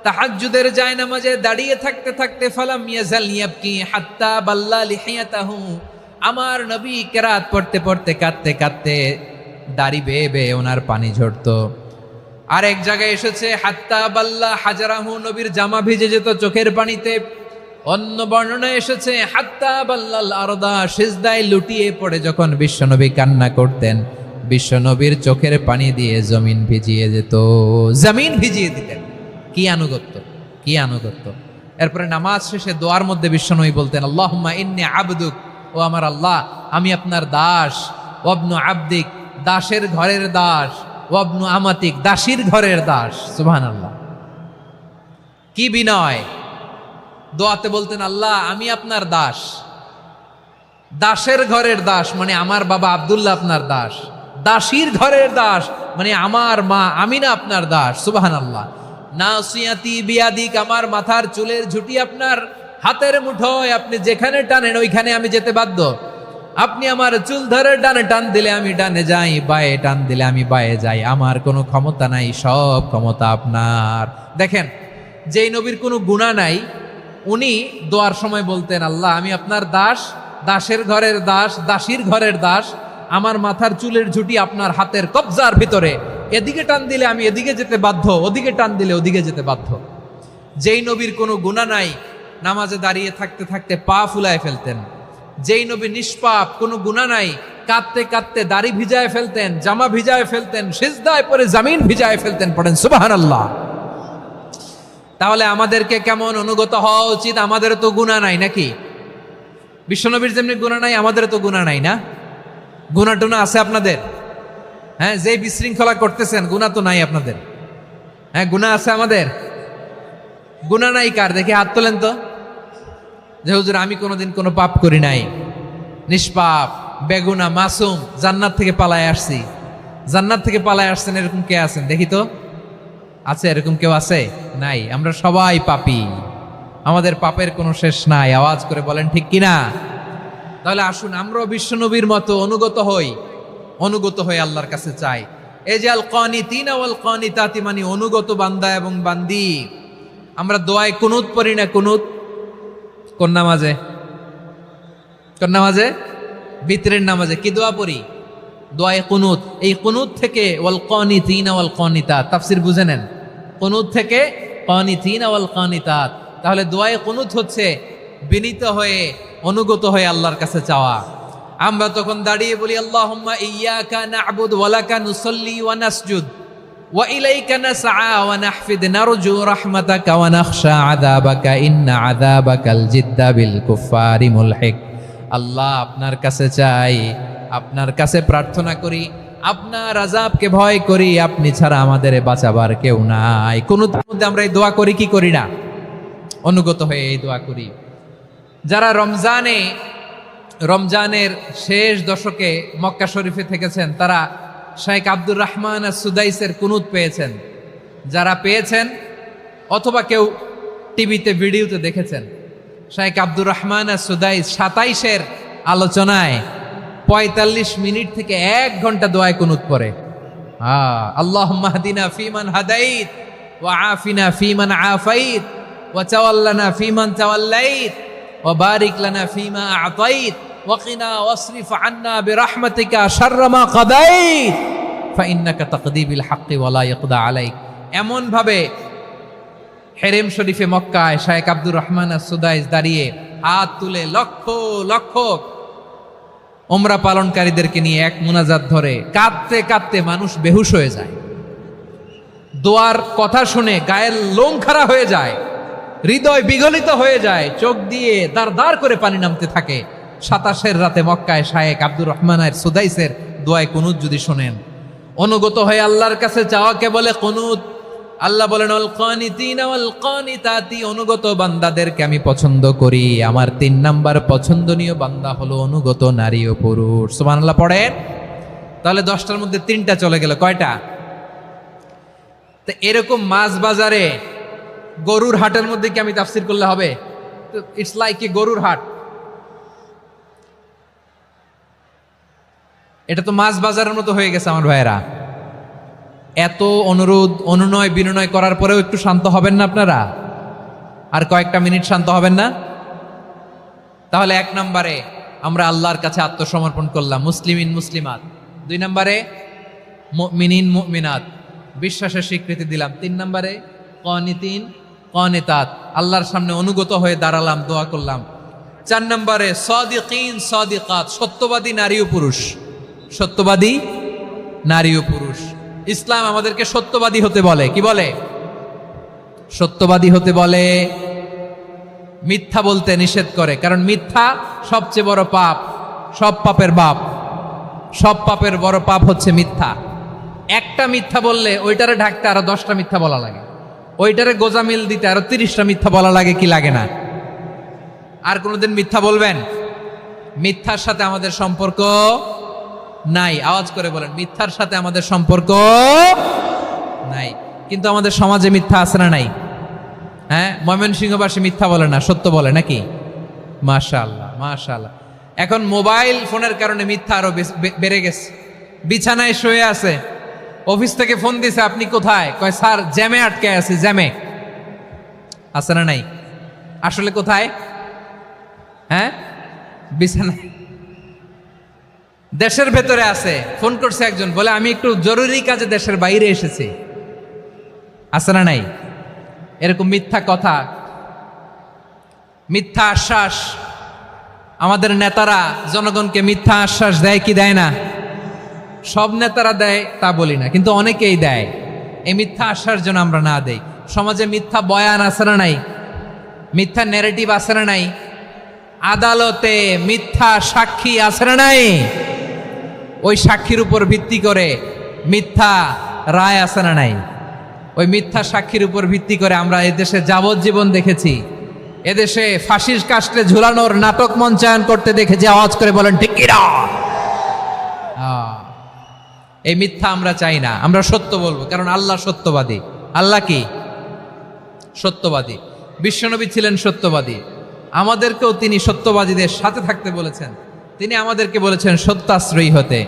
তাহাজ্জুদের জায়নামাজে দাঁড়িয়ে থাকতে থাকতে ফালাম ইয়াজাল ইয়াবকি হাত্তা বাল্লা লিহিয়াতাহু। আমার নবী কেরাত পড়তে পড়তে কাঁদতে কাঁদতে দাড়ি বেয়ে বেয়ে ওনার পানি ঝরতো। আর এক জায়গায় এসেছে হাত্তা বাল্লা হাজারাহু, নবীর জামা ভিজে যেত চোখের পানিতে। অন্য বর্ণনায় এসেছে হাত্তা বাল্লাল আরদা, সিজদায় লুটিয়ে পড়ে যখন বিশ্বনবী কান্না করতেন, বিশ্বনবীর চোখের পানি দিয়ে জমিন ভিজিয়ে যেত, জমিন ভিজিয়ে দিতেন। কি আনুগত্য, কি আনুগত্য! এরপরে নামাজ শেষে দোয়ার মধ্যে বিশ্বনবী বলতেন, আল্লাহুম্মা ইন্নী আবদুক, ও আমার আল্লাহ, আমি আপনার দাস। ওয়াবনু আবদিক, দাসের ঘরের দাস। ওয়াবনু আমাতিক, দাসীর ঘরের দাস। সুবহানাল্লাহ, কি বিনয়! দোয়াতে বলতেন, আল্লাহ আমি আপনার দাস। দাসের ঘরের দাস মানে আমার বাবা আব্দুল্লাহ আপনার দাস। দাসীর ঘরের দাস মানে আমার মা আমিনা আপনার দাস। সুবহানাল্লাহ। নাসিয়াতি বিয়াদিক, আমার মাথার চুলের ঝুঁটি আপনার হাতের মুঠোয়, আপনি যেখানে টানেন ওইখানে আমি যেতে বাধ্য। আপনি আমার চুল ধরে ডানে টান দিলে আমি ডানে যাই, বায়ে টান দিলে আমি বায়ে যাই। আমার কোনো ক্ষমতা নাই, সব ক্ষমতা আপনার। দেখেন, যেই নবীর কোনো গুনাহ নাই, উনি দোয়ার সময় বলতেন, আল্লাহ আমি আপনার দাস, দাসের ঘরের দাস, দাসীর ঘরের দাস। আমার মাথার চুলের ঝুঁটি আপনার হাতের কবজার ভিতরে, এদিকে টান দিলে আমি এদিকে যেতে বাধ্য, ওদিকে টান দিলে ওদিকে যেতে বাধ্য। যেই নবীর কোনো গুনাহ নাই, নামাজে দাঁড়িয়ে থাকতে থাকতে পা ফুলায় ফেলতেন। যেই নবী নিষ্পাপ, কোনো গুনাহ নাই, কাঁদতে কাঁদতে দাড়ি ভিজায় ফেলতেন, জামা ভিজায় ফেলতেন, সিজদায় পরে জমিন ভিজায় ফেলতেন। পড়েন সুবহানাল্লাহ। তাহলে আমাদেরকে কেমন অনুগত হওয়া উচিত? আমাদের তো গুনাহ নাই নাকি? বিশ্বনবীর যেমনি গুনাহ নাই, আমাদের তো গুনাহ নাই না? গুনাহ টুনা আছে আপনাদের? হ্যাঁ, যে বিশৃঙ্খলা করতেছেন, গুনাহ তো নাই আপনাদের? হ্যাঁ, গুনাহ আছে আমাদের? গুনাহ নাই কার? দেখি হাত তোলেন তো, যে হুজুর আমি কোনোদিন কোনো পাপ করি নাই, নিষ্পাপ, বেগুনা, মাসুম, জান্নাত থেকে পালায় আসছি। জান্নাত থেকে পালায় আসছেন, এরকম কে আছেন দেখি তো? আছে এরকম কেউ? আছে? নাই। আমরা সবাই পাপী, আমাদের পাপের কোনো শেষ নাই। আওয়াজ করে বলেন ঠিক কিনা? তাহলে আসুন আমরাও বিশ্বনবীর মতো অনুগত হই, অনুগত হয়ে আল্লাহর কাছে চাই। এই যে আল কানিতিনা ওয়াল কানিতাতি, মানে অনুগত বান্দা এবং বান্দি। আমরা দোয়ায় কুনুত পড়ি না? কুনুত কোন নামাজে? কোন নামাজে? বিতরের নামাজে কি দোয়া পড়ি? দোয়ায়ে কুনুত। এই কুনুত থেকে ওয়াল কানিতিনা ওয়াল কানিতাত, তাফসীর বুঝে নেন। কুনুত থেকে কানিতিনা ওয়াল কানিতাত। তাহলে দোয়ায়ে কুনুত হচ্ছে বিনীত হয়ে, অনুগত হয়ে আল্লাহর কাছে চাওয়া। আমরা তখন দাঁড়িয়ে বলি, আল্লাহুম্মা ইয়্যাকা না'বুদু ওয়া লাকা নুসাল্লি ওয়া নাসজুদ ওয়া ইলাইকা নাসআ ওয়া নাহফিদ নারজু রাহমাতাকা ওয়া নাখশা আযাবাকা ইন্না আযাবাকাল জিদ্দা বিল কুফফারি মুলহিক। আল্লাহ আপনার কাছে চাই, আপনার কাছে প্রার্থনা করি, আপনার আযাবকে ভয় করি, আপনি ছাড়া আমাদের বাঁচাবার কেউ নাই। কুনুতের মধ্যে আমরা এই দোয়া করি কি করি না? অনুগত হয়ে এই দোয়া করি। যারা রমজানের শেষ দশকে মক্কা শরীফে থেকেছেন, তারা শাইখ আব্দুর রহমান সুদাইসের কুনুত পেয়েছেন। যারা পেয়েছেন অথবা কেউ টিভিতে ভিডিওতে দেখেছেন, শাইখ আব্দুর রহমান সুদাইস 27-এর আলোচনায় 45 মিনিট থেকে 1 ঘন্টা দোয়ায় কুনুত পড়ে। আল্লাহুম্মা হদিনা ফিমান হাদাইত ওয়া আফিনা ফিমান আফাইত ওয়া তাওয়াল্লানা ফিমান তাওয়াল্লাইত ওয়া বারিক লানা ফিমা আ'তাইত ওয়া কিনা ওয়াসরিফ আন্না বিরহমাতিকা শাররা মা কাদাইত ফাইন্নাকা তাকদি বিল হাক্কি ওয়া লা ইয়াকদা আলাইক। এমন ভাবে হেরেম শরীফে মক্কায় শাইখ আব্দুর রহমান সুদাইস দাঁড়িয়ে হাত তুলে লক্ষ লক্ষ উমরা পালনকারীদেরকে নিয়ে এক মুনাজাত ধরে কাঁদতে কাঁদতে মানুষ বেহুশ হয়ে যায়। দোয়ার কথা শুনে গায়ের লোম খাড়া হয়ে যায়, হৃদয় বিগলিত হয়ে যায়, চোখ দিয়ে দাঁড় দাঁড় করে পানি নামতে থাকে। 27 রাতে মক্কায় শায়েখ আব্দুর রহমানের সুদাইসের দোয়ায় কুনুত যদি শোনেন, অনুগত হয়ে আল্লাহর কাছে চাওয়াকে বলে কুনুত। আল্লাহ বলেন আল কানিতিনা ওয়াল কানিতাতি, অনুগত বান্দাদেরকে আমি পছন্দ করি। আমার 3 নাম্বার পছন্দনীয় বান্দা হলো অনুগত নারী ও পুরুষ। সুবহানাল্লাহ পড়েন। তাহলে 10টার মধ্যে 3টা চলে গেল, কয়টা? তো এরকম মাছ বাজারে গরুর হাটের মধ্যে কি আমি তাফসীর করলে হবে? ইটস লাইক এ গরুর হাট। এটা তো মাছ বাজারের মতো হয়ে গেছে আমার ভাইয়েরা। এত অনুরোধ অনুনয় বিনয় করার পরেও একটু শান্ত হবেন না আপনারা? আর কয়েকটা মিনিট শান্ত হবেন না? তাহলে 1 নম্বরে আমরা আল্লাহর কাছে আত্মসমর্পণ করলাম, মুসলিমিন মুসলিমাত। 2 নম্বরে মুমিনিন মুমিনাত, বিশ্বাসের স্বীকৃতি দিলাম। 3 নম্বরে কানিতিন কানিতাত, আল্লাহর সামনে অনুগত হয়ে দাঁড়ালাম, দোয়া করলাম। 4 নম্বরে সাদিকিন সাদিকাত, সত্যবাদী নারী ও পুরুষ। সত্যবাদী নারী ও পুরুষ। ইসলাম আমাদেরকে সত্যবাদী হতে বলে। কি বলে? সত্যবাদী হতে বলে, মিথ্যা বলতে নিষেধ করে। কারণ মিথ্যা সবচেয়ে বড় পাপ, সব পাপের বাপ। সব পাপের বড় পাপ হচ্ছে মিথ্যা। একটা মিথ্যা বললে ওইটারে ঢাকতে আরো 10টা মিথ্যা বলা লাগে, ওইটারে গোজামিল দিতে আরো 30টা মিথ্যা বলা লাগে, কি লাগে না? আর কোনোদিন মিথ্যা বলবেন? মিথ্যার সাথে আমাদের সম্পর্ক নাই। আওয়াজ করে বলেন, মিথ্যার সাথে আমাদের সম্পর্ক নাই। কিন্তু আমাদের সমাজে মিথ্যা আছে না নাই? হ্যাঁ, ময়মনসিংহবাসী মিথ্যা বলে না, সত্য বলে নাকি? মাশাআল্লাহ মাশাআল্লাহ। এখন মোবাইল ফোনের কারণে মিথ্যা আরো বেড়ে গেছে। বিছানায় শুয়ে আছে, অফিস থেকে ফোন দিছে, আপনি কোথায়? কয় স্যার জ্যামে আটকে আছি। জ্যামে আছে না নাই? আসলে কোথায়? হ্যাঁ, বিছানায়। দেশের ভেতরে আছে। ফোন করছে একজন, বলে আমি একটু জরুরি কাজে দেশের বাইরে এসেছি। আছে না নাই? এরকম মিথ্যা কথা, মিথ্যা আশ্বাস। আমাদের নেতারা জনগণকে মিথ্যা আশ্বাস দেয় কি দেয় না? সব নেতারা দেয় তা বলি না, কিন্তু অনেকেই দেয়। এই মিথ্যা আশ্বাস যেন আমরা না দেই। সমাজে মিথ্যা বয়ান আছে না নাই? মিথ্যা ন্যারেটিভ আছে না নাই? আদালতে মিথ্যা সাক্ষী আছে না নাই? ওই সাক্ষীর উপর ভিত্তি করে মিথ্যা রায় আছে না নাই? ওই মিথ্যা সাক্ষীর উপর ভিত্তি করে আমরা এদেশে যাবজ্জীবন দেখেছি, এদেশে ফাঁসির কাস্টে ঝুলানোর নাটক মঞ্চায়ন করতে দেখেছি। আওয়াজ করে বলেন ঠিক কি না? এই মিথ্যা আমরা চাই না, আমরা সত্য বলবো, কারণ আল্লাহ সত্যবাদী। আল্লাহ কি? সত্যবাদী। বিশ্বনবী ছিলেন সত্যবাদী, আমাদেরকেও তিনি সত্যবাদীদের সাথে থাকতে বলেছেন। তিনি আমাদেরকে বলেছেন সত্যাশ্রয়ী হতে।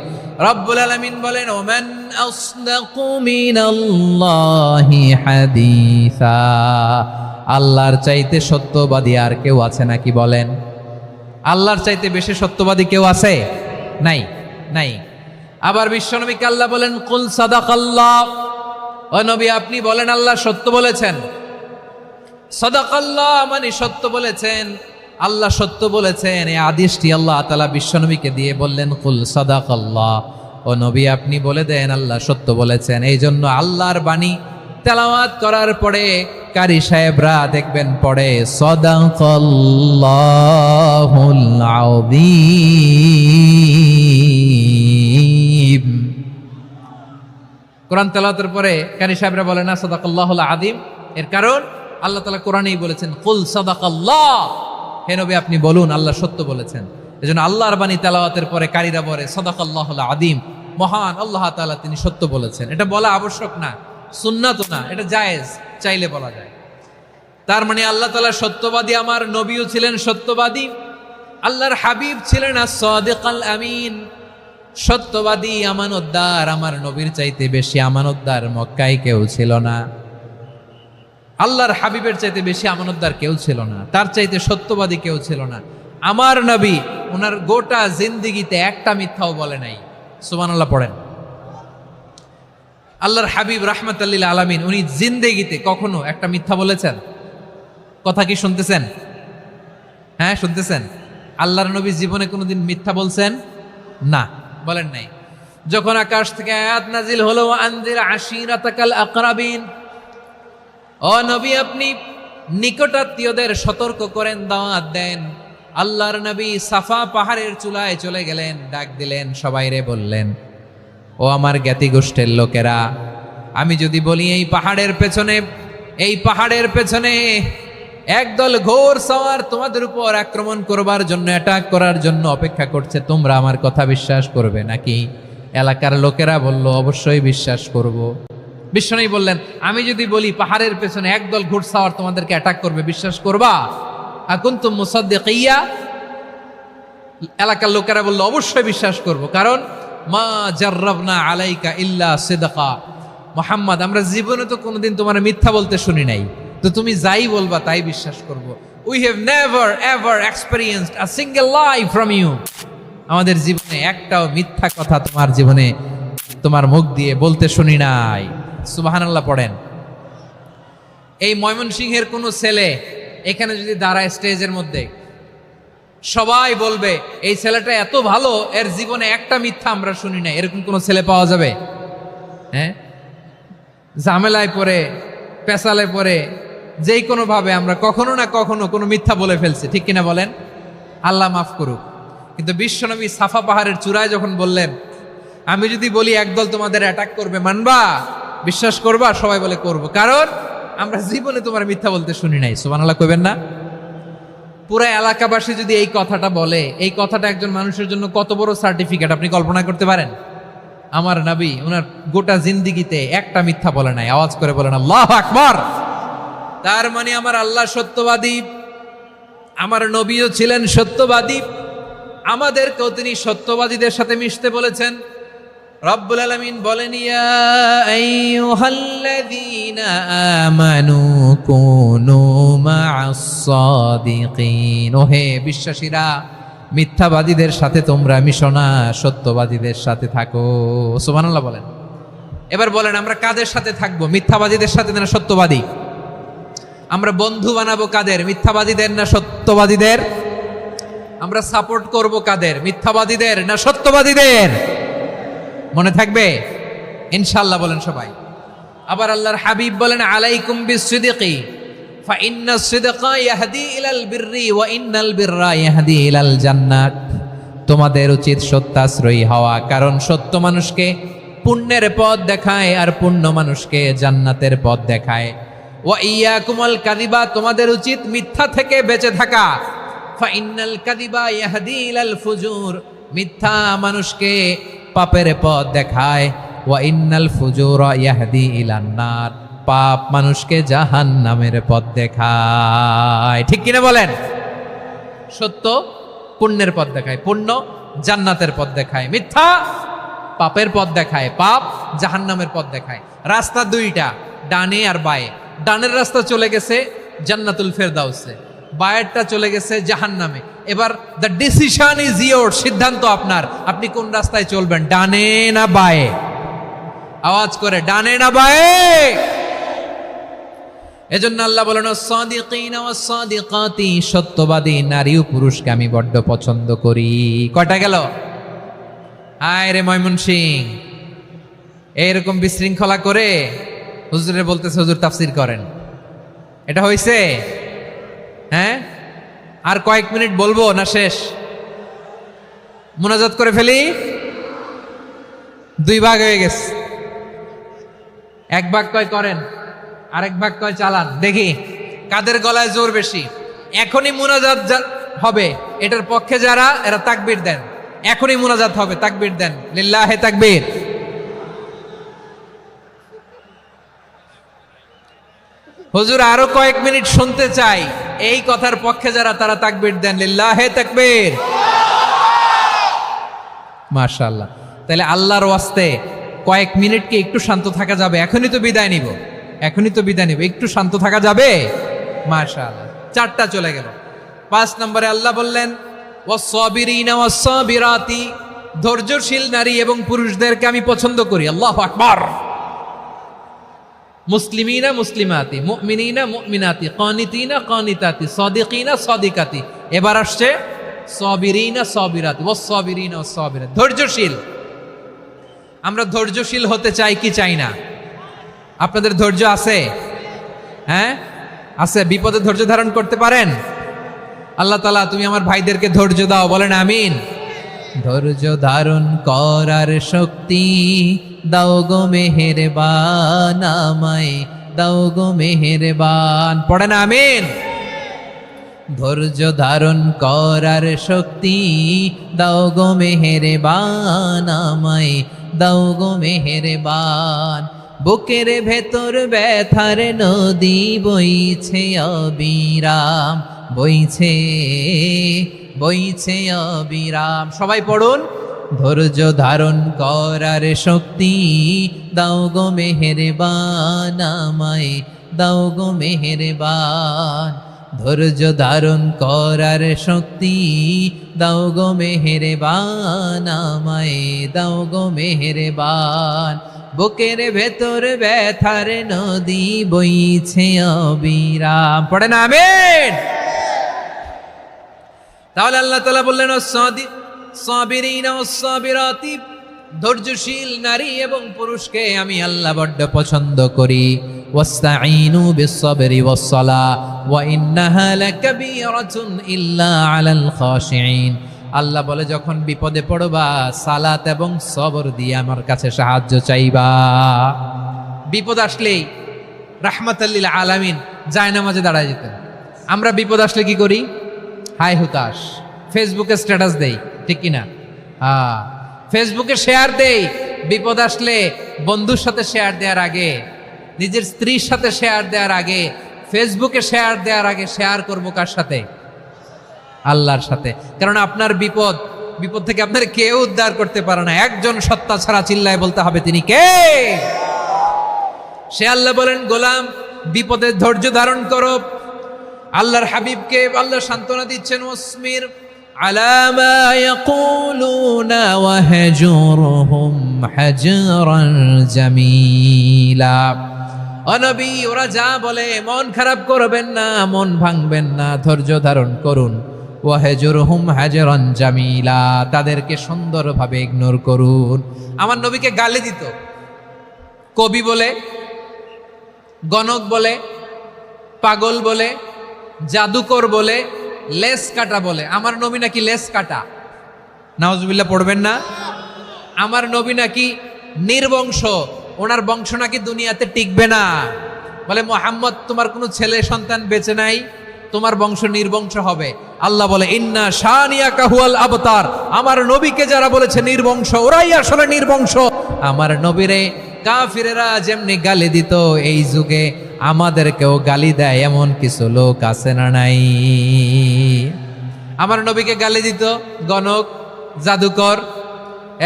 রব্বুল আলামিন বলেন, ওমান আসদাকু মিনাল্লাহি হাদিসা, আল্লাহর চাইতে সত্যবাদী আর কেউ আছে নাকি বলেন? আল্লাহর চাইতে বেশি সত্যবাদী কেউ আছে? নাই, নাই। আবার বিশ্বনবীকে আল্লাহ বলেন, কুল সাদাকাল্লাহ, ও নবী আপনি বলেন আল্লাহ সত্য বলেছেন। সাদাকাল্লাহ মানে সত্য বলেছেন, আল্লাহ সত্য বলেছেন। এই আদেশটি আল্লাহ তাআলা বিশ্বনবীকে দিয়ে বললেন, কুল সাদাকাল্লাহ, ও নবী আপনি বলে দেন আল্লাহ সত্য বলেছেন। এই জন্য আল্লাহর বাণী তেলাওয়াত করার পরে কারি সাহেবরা দেখবেন পড়ে সাদাকাল্লাহুল আযীম। কোরআন তেলাওয়াতের পরে কারি সাহেবরা বলে না সাদাকাল্লাহুল আযীম। এর কারণ আল্লাহ তাআলা কোরআনেই বলেছেন, কুল সাদাকাল্লাহ, হে নবী আপনি বলুন আল্লাহ সত্য বলেছেন। এজন্য আল্লাহর বাণী তেলাওয়াতের পরে কারীরা বলে সাদাকাল্লাহুল আযীম, মহান আল্লাহ তাআলা তিনি সত্য বলেছেন। এটা বলা আবশ্যক না, সুন্নাত না, এটা জায়েজ, চাইলে বলা যায়। তার মানে আল্লাহ তাআলা সত্যবাদী, আমার নবীও ছিলেন সত্যবাদী, আল্লাহর হাবিব ছিলেন as-সাদিকাল আমিন, সত্যবাদী আমানতদার। আমার নবীর চাইতে বেশি আমানতদার মক্কায় কেউ ছিল না, আল্লাহর হাবিবের চাইতে বেশি আমানতদার কেউ ছিল না, তার চাইতে সত্যবাদী কেউ ছিল না। আমার নবী ওনার গোটা জিন্দেগিতে একটা মিথ্যাও বলে নাই। সুবহানাল্লাহ পড়েন। আল্লাহর হাবিব রাহমাতাল লিল আলামিন উনি জিন্দেগিতে কখনো একটা মিথ্যা বলেছেন? কথা কি শুনতেছেন? হ্যাঁ শুনতেছেন? আল্লাহর নবী জীবনে কোনোদিন মিথ্যা বলছেন? না, বলেন নাই। যখন আকাশ থেকে আয়াত নাজিল হলো, আনজির আশিরাতাকাল আকরাবিন, ও নবী আপনি নিকটাত্মীয়দের সতর্ক করেন, দাওয়াত দেন, আল্লাহর নবী সাফা পাহাড়ের চূড়ায় চলে গেলেন, ডাক দিলেন, সবাইরে বললেন, ও আমার জ্ঞাতি গোষ্ঠের লোকেরা, আমি যদি বলি এই পাহাড়ের পেছনে একদল ঘোর সওয়ার তোমাদের উপর আক্রমণ করবার জন্য, অ্যাটাক করার জন্য অপেক্ষা করছে, তোমরা আমার কথা বিশ্বাস করবে নাকি? এলাকার লোকেরা বলল, অবশ্যই বিশ্বাস করব। বিশ্বনবী বললেন, আমি যদি বলি পাহাড়ের পেছনে একদল ঘোড়সাওয়ার তোমাদেরকে অ্যাটাক করবে, বিশ্বাস করবা? আকুনতুম মুসাদ্দিকিয়া? এলাকার লোকেরা বলল, অবশ্যই বিশ্বাস করব, কারণ মা জাররাবনা আলাইকা ইল্লা সিদকা। মুহাম্মদ, আমরা জীবনে তো কোনোদিন তোমার মিথ্যা বলতে শুনি নাই, তো তুমি যাই বলবা তাই বিশ্বাস করব। We have never ever experienced a single lie from you. আমাদের জীবনে একটাও মিথ্যা কথা তোমার জীবনে, তোমার মুখ দিয়ে বলতে শুনি নাই। সুবহানাল্লাহ পড়েন। এই ময়মনসিংহের কোনো ছেলে এখানে যদি দাঁড়ায় স্টেজের মধ্যে, সবাই বলবে এই ছেলেটা এত ভালো, এর জীবনে একটা মিথ্যা আমরা শুনি নাই। এরকম কোন ছেলে পাওয়া যাবে? হ্যাঁ, ঝামেলায় পড়ে, পেশালে পড়ে, যেই কোনো ভাবে আমরা কখনো না কখনো কোনো মিথ্যা বলে ফেলছি, ঠিক কিনা বলেন? আল্লাহ মাফ করুক। কিন্তু বিশ্বনবী সাফা পাহাড়ের চূড়ায় যখন বললেন, আমি যদি বলি একদল তোমাদের অ্যাটাক করবে, মানবা? বিশ্বাস করবা? সবাই বলে করব, কারণ আমরা জীবনে তোমার মিথ্যা বলতে শুনি নাই। সুবহানাল্লাহ কইবেন না? পুরো এলাকাবাসী যদি এই কথাটা বলে, এই কথাটা একজন মানুষের জন্য কত বড় সার্টিফিকেট আপনি কল্পনা করতে পারেন? আমার নবী ওনার গোটা জিন্দিগিতে একটা মিথ্যা বলে নাই। আওয়াজ করে বলেন আল্লাহু আকবার। তার মানে আমার আল্লাহ সত্যবাদী, আমার নবীও ছিলেন সত্যবাদী, আমাদেরকেও তিনি সত্যবাদীদের সাথে মিশতে বলেছেন। রব্বুল আলামিন বলেন, ইয়া আইয়ুহাল্লাযীনা আমানু কুনু মা'আস সাদিকিন। ওহে বিশ্বাসীরা, মিথ্যাবাদীদের সাথে তোমরা মিশো না, সত্যবাদীদের সাথে থাকো। সুবহানাল্লাহ বলেন। এবার বলেন, আমরা কাদের সাথে থাকবো? মিথ্যাবাদীদের সাথে না সত্যবাদী? আমরা বন্ধু বানাবো কাদের? মিথ্যাবাদীদের না সত্যবাদীদের? আমরা সাপোর্ট করব কাদের? মিথ্যাবাদীদের না সত্যবাদীদের? মনে থাকবে ইনশাআল্লাহ, বলেন সবাই। আবার আল্লাহর হাবিব বলেন, আলাইকুম বিসসিদকি ফাইন্নাস সিদকা ইয়াহদি ইলাল বিররি ওয়া ইন্নাল বিররা ইয়াহদি ইলাল জান্নাত। তোমাদের উচিত সত্যাশ্রয়ী হওয়া, কারণ সত্য মানুষকে পুণ্যের পথ দেখায় আর পুণ্য মানুষকে জান্নাতের পথ দেখায়। ওয়া ইয়াকুমুল কাযিবা, তোমাদের উচিত মিথ্যা থেকে বেঁচে থাকা। ফাইন্নাল কাযিবা ইয়াহদি ইলাল ফুজুর, মিথ্যা মানুষকে পাপের পথ দেখায়। ওয়া ইন্নাল ফুজুরা ইয়াহদি ইলান নার, পাপ মানুষকে জাহান্নামের পথ দেখায়। ঠিক কিনা বলেন? সত্য পুণ্যের পথ দেখায়, পুণ্য জান্নাতের পথ দেখায়, মিথ্যা পাপের পথ দেখায়, পাপ জাহান্নামের পথ দেখায়। রাস্তা দুইটা, ডানে আর বায়ে। ডানের রাস্তা চলে গেছে জান্নাতুল ফেরদাউসে, বায়েরটা চলে গেছে জাহান্নামে। এবার দ্য ডিসিশন ইজ ইয়োর, সিদ্ধান্ত আপনার, আপনি কোন রাস্তায় চলবেন, ডানে না বায়ে? আওয়াজ করে, ডানে না বায়ে? এজন্য আল্লাহ বলেন, সাদিকিনা ওয়াস সাদিকাতি, সত্যবাদী নারী ও পুরুষকে আমি বড্ড পছন্দ করি। কয়টা গেল? আয় রে ময়মনসিং, এইরকম বিশৃঙ্খলা করে হুজুরে বলতেছে হুজুর তাফসীর করেন, এটা হইছে? হ্যাঁ, আর কয়েক মিনিট বলবো না শেষ? মুনাজাত করে ফেলি। দুই ভাগ হয়ে গেছে, এক ভাগ কয় করেন, আরেক ভাগ কয় চালান। দেখি কাদের গলায় জোর বেশি। এখনই মুনাজাত হবে, এটার পক্ষে যারা, এরা তাকবীর দেন। এখনই মুনাজাত হবে, তাকবীর দেন, লিল্লাহে তাকবীর। হুজুর আরো কয়েক মিনিট শুনতে চাই, এই কথার পক্ষে যারা, তারা তাকবীর দেন, লিল্লাহে তাকবীর। মাশাআল্লাহ। তাহলে আল্লাহর ওয়াস্তে কয়েক মিনিট কি একটু শান্ত থাকা যাবে? এখনই তো বিদায় নিব, এখনই তো বিদায় নিব, একটু শান্ত থাকা যাবে? মাশাআল্লাহ। চারটা চলে গেল। 5 নম্বরে আল্লাহ বললেন, ওয়াস-সাবিরিনা ওয়াস-সাবিরাতি, ধৈর্যশীল নারী এবং পুরুষদেরকে আমি পছন্দ করি। আল্লাহু আকবার। মুসলিমিনা মুসলিমাতি, মুমিনিনা মুমিনাতি, কানিতিনা কানিতাতি, সাদিকিনা সাদিকাতি। এবার আসছে সাবিরিনা সাবিরাতি, ওয়াস-সাবিরিনা ওয়াস-সাবিরাত, ধৈর্যশীল। আমরা ধৈর্যশীল হতে চাই কি চাই না? আপনাদের ধৈর্য আছে? হ্যাঁ আছে? বিপদে ধৈর্য ধারণ করতে পারেন? আল্লাহ তাআলা তুমি আমার ভাইদেরকে ধৈর্য দাও, বলেন আমিন। ধৈর্য ধারণ করার শক্তি দাও গো মেহেরবান, আমায় দাও গো মেহেরবান, পড়েন আমিন। ধৈর্য ধারণ করার শক্তি দাও গো মেহেরবান, আমায় দাও গো মেহেরবান। বুকের ভেতর ব্যথার নদী বইছে অবিরাম, বইছে বইছে অবিরাম। সবাই পড়ুন, ধৈর্য ধারণ করার শক্তি দাও গো মেহেরবান, আমায় দাও গো মেহেরবান। ধৈর্য ধারণ করার শক্তি দাও গো মেহেরবান, আমায় দাও গো মেহেরবান। বুকের ভেতর ব্যথার নদী বইছে অবিরাম, পড়েন আমিন। তাহলে আল্লাহ তাআলা বললেন সাবিরিনা ওয়াস-সাবিরাতি, ধৈর্যশীল নারী এবং পুরুষকে আমি আল্লাহ বড্ড পছন্দ করি। ওয়াস্তাঈনু বিস-সাবরি ওয়াস-সালাহ ওয়া ইন্নাহা লাকাবীরাতুন ইল্লা আলাল খাশিঈন। আল্লাহ বলে যখন বিপদে পড়বা সালাত এবং সবর দিয়ে আমার কাছে সাহায্য চাইবা। বিপদ আসলেই রাহমাতাল লিল আলামিন জায়নামাজে দাঁড়ায় যেতেন। আমরা বিপদ আসলে কি করি? হাই হুতাশ, ফেসবুকে স্ট্যাটাস দেই, ঠিক কিনা? ফেসবুকে শেয়ার দেই। বিপদ আসলে বন্ধুর সাথে শেয়ার দেওয়ার আগে, নিজের স্ত্রীর সাথে শেয়ার দেওয়ার আগে, ফেসবুকে শেয়ার দেওয়ার আগে শেয়ার করবো কার সাথে? আল্লাহর সাথে। কারণ আপনার বিপদ থেকে আপনার কেউ উদ্ধার করতে পারে না, একজন সত্তা ছাড়া। চিল্লায় বলতে হবে তিনি কে? সে আল্লাহ বলেন, গোলাম বিপদে ধৈর্য ধারণ করো। আল্লাহর হাবিবকে আল্লাহ সান্ত্বনা দিচ্ছেন, ওয়াসমির আলা মা ইয়াকুলুনা ওয়াহজুরহুম হাজরান জামিলা। ও নবী, ওরা যা বলে মন খারাপ করবেন না, মন ভাঙবেন না, ধৈর্য ধারণ করুন। ওয়াহজুরহুম হাজরান জামিলা, তাদেরকে সুন্দরভাবে ইগনোর করুন। আমার নবীকে গালি দিত কবি বলে, গণক বলে, পাগল বলে, জাদুকর বলে, লেস কাটা বলে। আমার নবী নাকি লেস কাটা, নাউজুবিল্লাহ পড়বেন না। আমার নবী নাকি নির্বংশ, ওনার বংশ নাকি দুনিয়াতে টিকবে না। বলে মুহাম্মদ তোমার কোনো ছেলে সন্তান বেঁচে নাই, তোমার বংশ নির্বংশ হবে। আল্লাহ বলে ইন্না শানিয়াকা হুয়াল আবতার। আমার নবীকে যারা বলেছে নির্বংশ, ওরাই আসলে নির্বংশ। আমার নবীরে কাফিরেরা যেমনি গালি দিত, এই যুগে আমাদেরকেও গালি দেয় এমন কিছু লোক আছে না নাই? আমার নবীকে গালি দিত গণক, জাদুকর,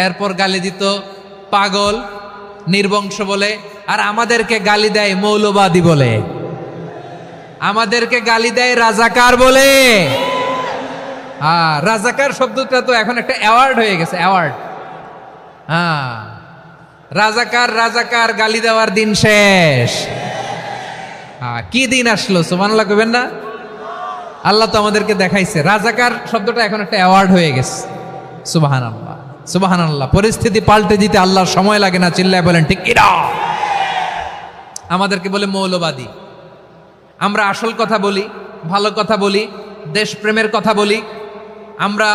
এরপর গালি দিত পাগল, নির্বংশ বলে। আর আমাদেরকে গালি দেয় মৌলবাদী বলে, আমাদেরকে গালি দেয় রাজাকার বলে। রাজাকার শব্দটা তো এখন একটা অ্যাওয়ার্ড হয়ে গেছে, অ্যাওয়ার্ড। রাজাকার রাজাকার গালি দেওয়ার দিন শেষ। কি দিন আসলো, সুবহানাল্লাহ কইবেন না? আল্লাহ তো আমাদেরকে দেখাইছে। রাজাকার শব্দটা এখন একটা অ্যাওয়ার্ড হয়ে গেছে। সুবহানাল্লাহ, সুবহানাল্লাহ। পরিস্থিতি পাল্টে দিতে আল্লাহর সময় লাগে না, চিল্লায় বলেন ঠিক কিনা? আমাদেরকে বলে মৌলবাদী। আমরা আসল কথা বলি, ভালো কথা বলি, দেশপ্রেমের কথা বলি, আমরা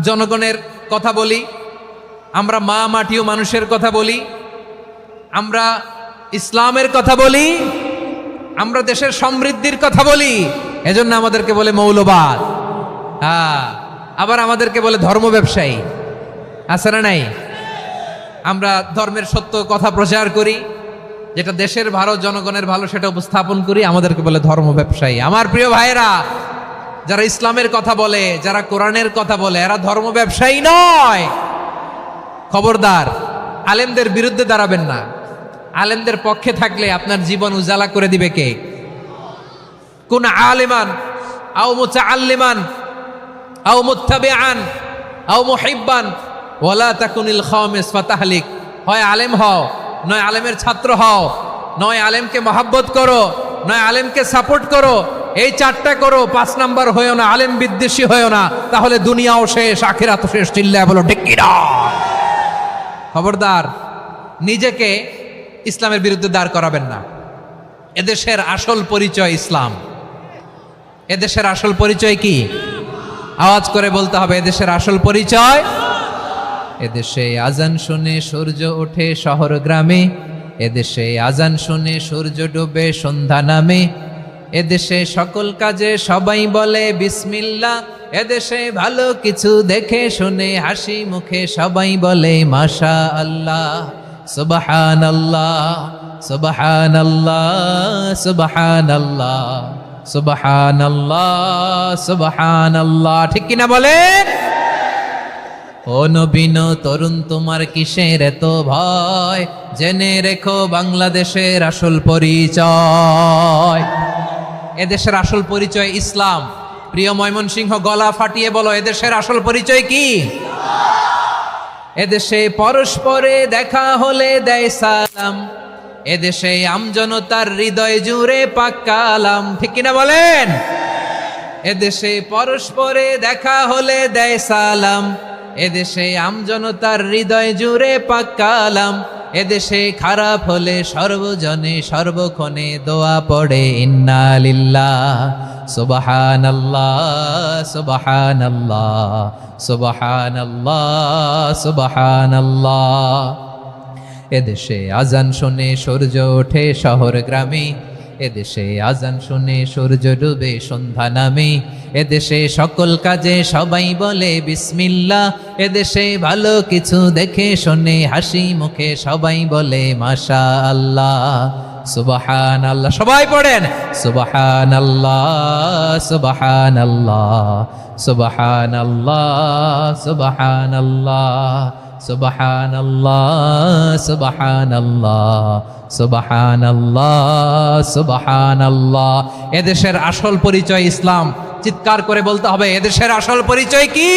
জনগণের কথা বলি, আমরা মা মাটি ও মানুষের কথা বলি, আমরা ইসলামের কথা বলি, আমরা দেশের সমৃদ্ধির কথা বলি। এজন্য আমাদেরকে বলে মৌলবাদ। আবার আমাদেরকে বলে ধর্ম ব্যবসায়ী, আছে না নাই? আমরা ধর্মের সত্য কথা প্রচার করি, যেটা দেশের ভালো, জনগণের ভালো, সেটা উপস্থাপন করি, আমাদেরকে বলে ধর্ম ব্যবসায়ী। আমার প্রিয় ভাইয়েরা, যারা ইসলামের কথা বলে, যারা কোরআনের কথা বলে, এরা ধর্ম ব্যবসায়ী নয়। খবরদার, আলেমদের বিরুদ্ধে দাঁড়াবেন না। আলেমদের পক্ষে থাকলে আপনার জীবন উজালা করে দিবে কে? কোন আলেমান আও মুতাআল্লিমান আও মুত্তাবিআন আও মুহিব্বান ওয়ালা তাকুনিল খামিস ফাতাহলিক। হয় আলেম হও, নয় আলেমের ছাত্র হও, নয় আলেমকে মহাব্বত করো, নয় আলেমকে সাপোর্ট করো। এই চারটা করো, 5 নাম্বার হয়েও না, আলেম বিদ্বেষী হয়েও না, তাহলে দুনিয়াও শেষ, আখিরাতও শেষ। চিল্লায় বলো ঠিক কিনা? খবরদার, নিজেকে ইসলামের বিরুদ্ধে দাঁড় করাবেন না। এদেশের আসল পরিচয় ইসলাম। এদেশের আসল পরিচয় কি? আওয়াজ করে বলতে হবে, এদেশের আসল পরিচয়। এদেশে আজান শুনে সূর্য ওঠে শহর গ্রামে, এদেশে আজান শুনে সূর্য ডুবে সন্ধ্যা নামে, এদেশে সকল কাজে সবাই বলে বিসমিল্লাহ, এদেশে ভালো কিছু দেখে শুনে হাসি মুখে সবাই বলে মাশা আল্লাহ, সুবহানাল্লাহ সুবহানাল্লাহ সুবহানাল্লাহ সুবহানাল্লাহ সুবহানাল্লাহ। ঠিক কিনা বলেন? ও নবীন তরুণ, তোমার কিসের এত ভয়? জেনে রেখো বাংলাদেশের আসল পরিচয়। এদেশের আসল পরিচয় ইসলাম। প্রিয় ময়মনসিংহ, গলা ফাটিয়ে বলো, এদেশের আসল পরিচয় কি? এদেশে পরস্পরে দেখা হলে দেয় সালাম, এদেশে আমজনতার হৃদয় জুড়ে পাক কালাম। ঠিক কিনা বলেন? এদেশে পরস্পরে দেখা হলে দেয় সালাম, এদেশে আমজনতার হৃদয় জুড়ে পাক কালাম, এদেশে খারাপ হলে সর্বজনে সর্বক্ষণে দোয়া পড়ে ইন্না লিল্লাহ সুবহানাল্লাহ সুবহানাল্লাহ সুবহানাল্লাহ সুবহানাল্লাহ। এদেশে আজান শুনে সূর্য ওঠে শহর গ্রামে, এদেশে আজান শুনে সূর্য ডুবে সন্ধ্যা নামে, এদেশে সকল কাজে সবাই বলে বিসমিল্লাহ, এদেশে ভালো কিছু দেখে শুনে হাসি মুখে সবাই বলে মাশা আল্লাহ সুবহানাল্লাহ। সবাই পড়েন সুবহানাল্লাহ সুবহানাল্লাহ সুবহানাল্লাহ সুবহানাল্লাহ সুবহানাল্লাহ সুবহানাল্লাহ সুবহানাল্লাহ সুবহানাল্লাহ। এদেশের আসল পরিচয় ইসলাম। চিৎকার করে বলতে হবে, এদেশের আসল পরিচয় কি?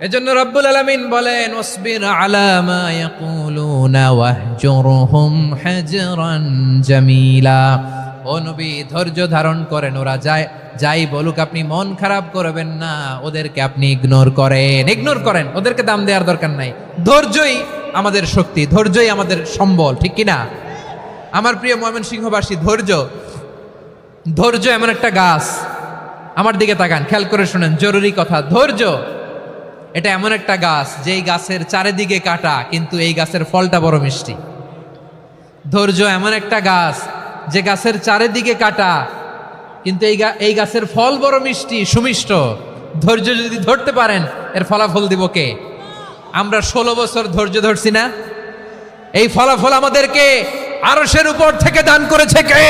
এজন্য রব্বুল আলামিন বলেন, ওয়াসবির আলা মা ইয়াকুলুনা ওয়াহজুরহুম হাজরান জামিলা। ও নবী, ধৈর্য ধারণ করেন, ওরা যাই বলুক আপনি মন খারাপ করবেন না, ওদেরকে আপনি ইগনোর করেন, ওদেরকে দাম দেওয়ার দরকার নাই। ধৈর্যই আমাদের শক্তি, ধৈর্যই আমাদের সম্বল। ঠিক কিনা? আমার প্রিয় ময়মনসিংহবাসী, ধৈর্য এমন একটা গাছ। আমার দিকে তাকান, খেয়াল করে শুনেন, জরুরি কথা। ধৈর্য এটা এমন একটা গাছ যেই গাছের চারিদিকে কাটা, কিন্তু এই গাছের ফলটা বড় মিষ্টি। ধৈর্য এমন একটা গাছ যে গাছের চারিদিকে কাটা, কিন্তু এই গাছের ফল বড় মিষ্টি, সুমিষ্ট। ধৈর্য যদি ধরতে পারেন, এর ফলাফল দিব কে? আমরা 16 বছর ধৈর্য ধরছি না? এই ফলাফল আমাদেরকে আরশের উপর থেকে দান করেছে কে?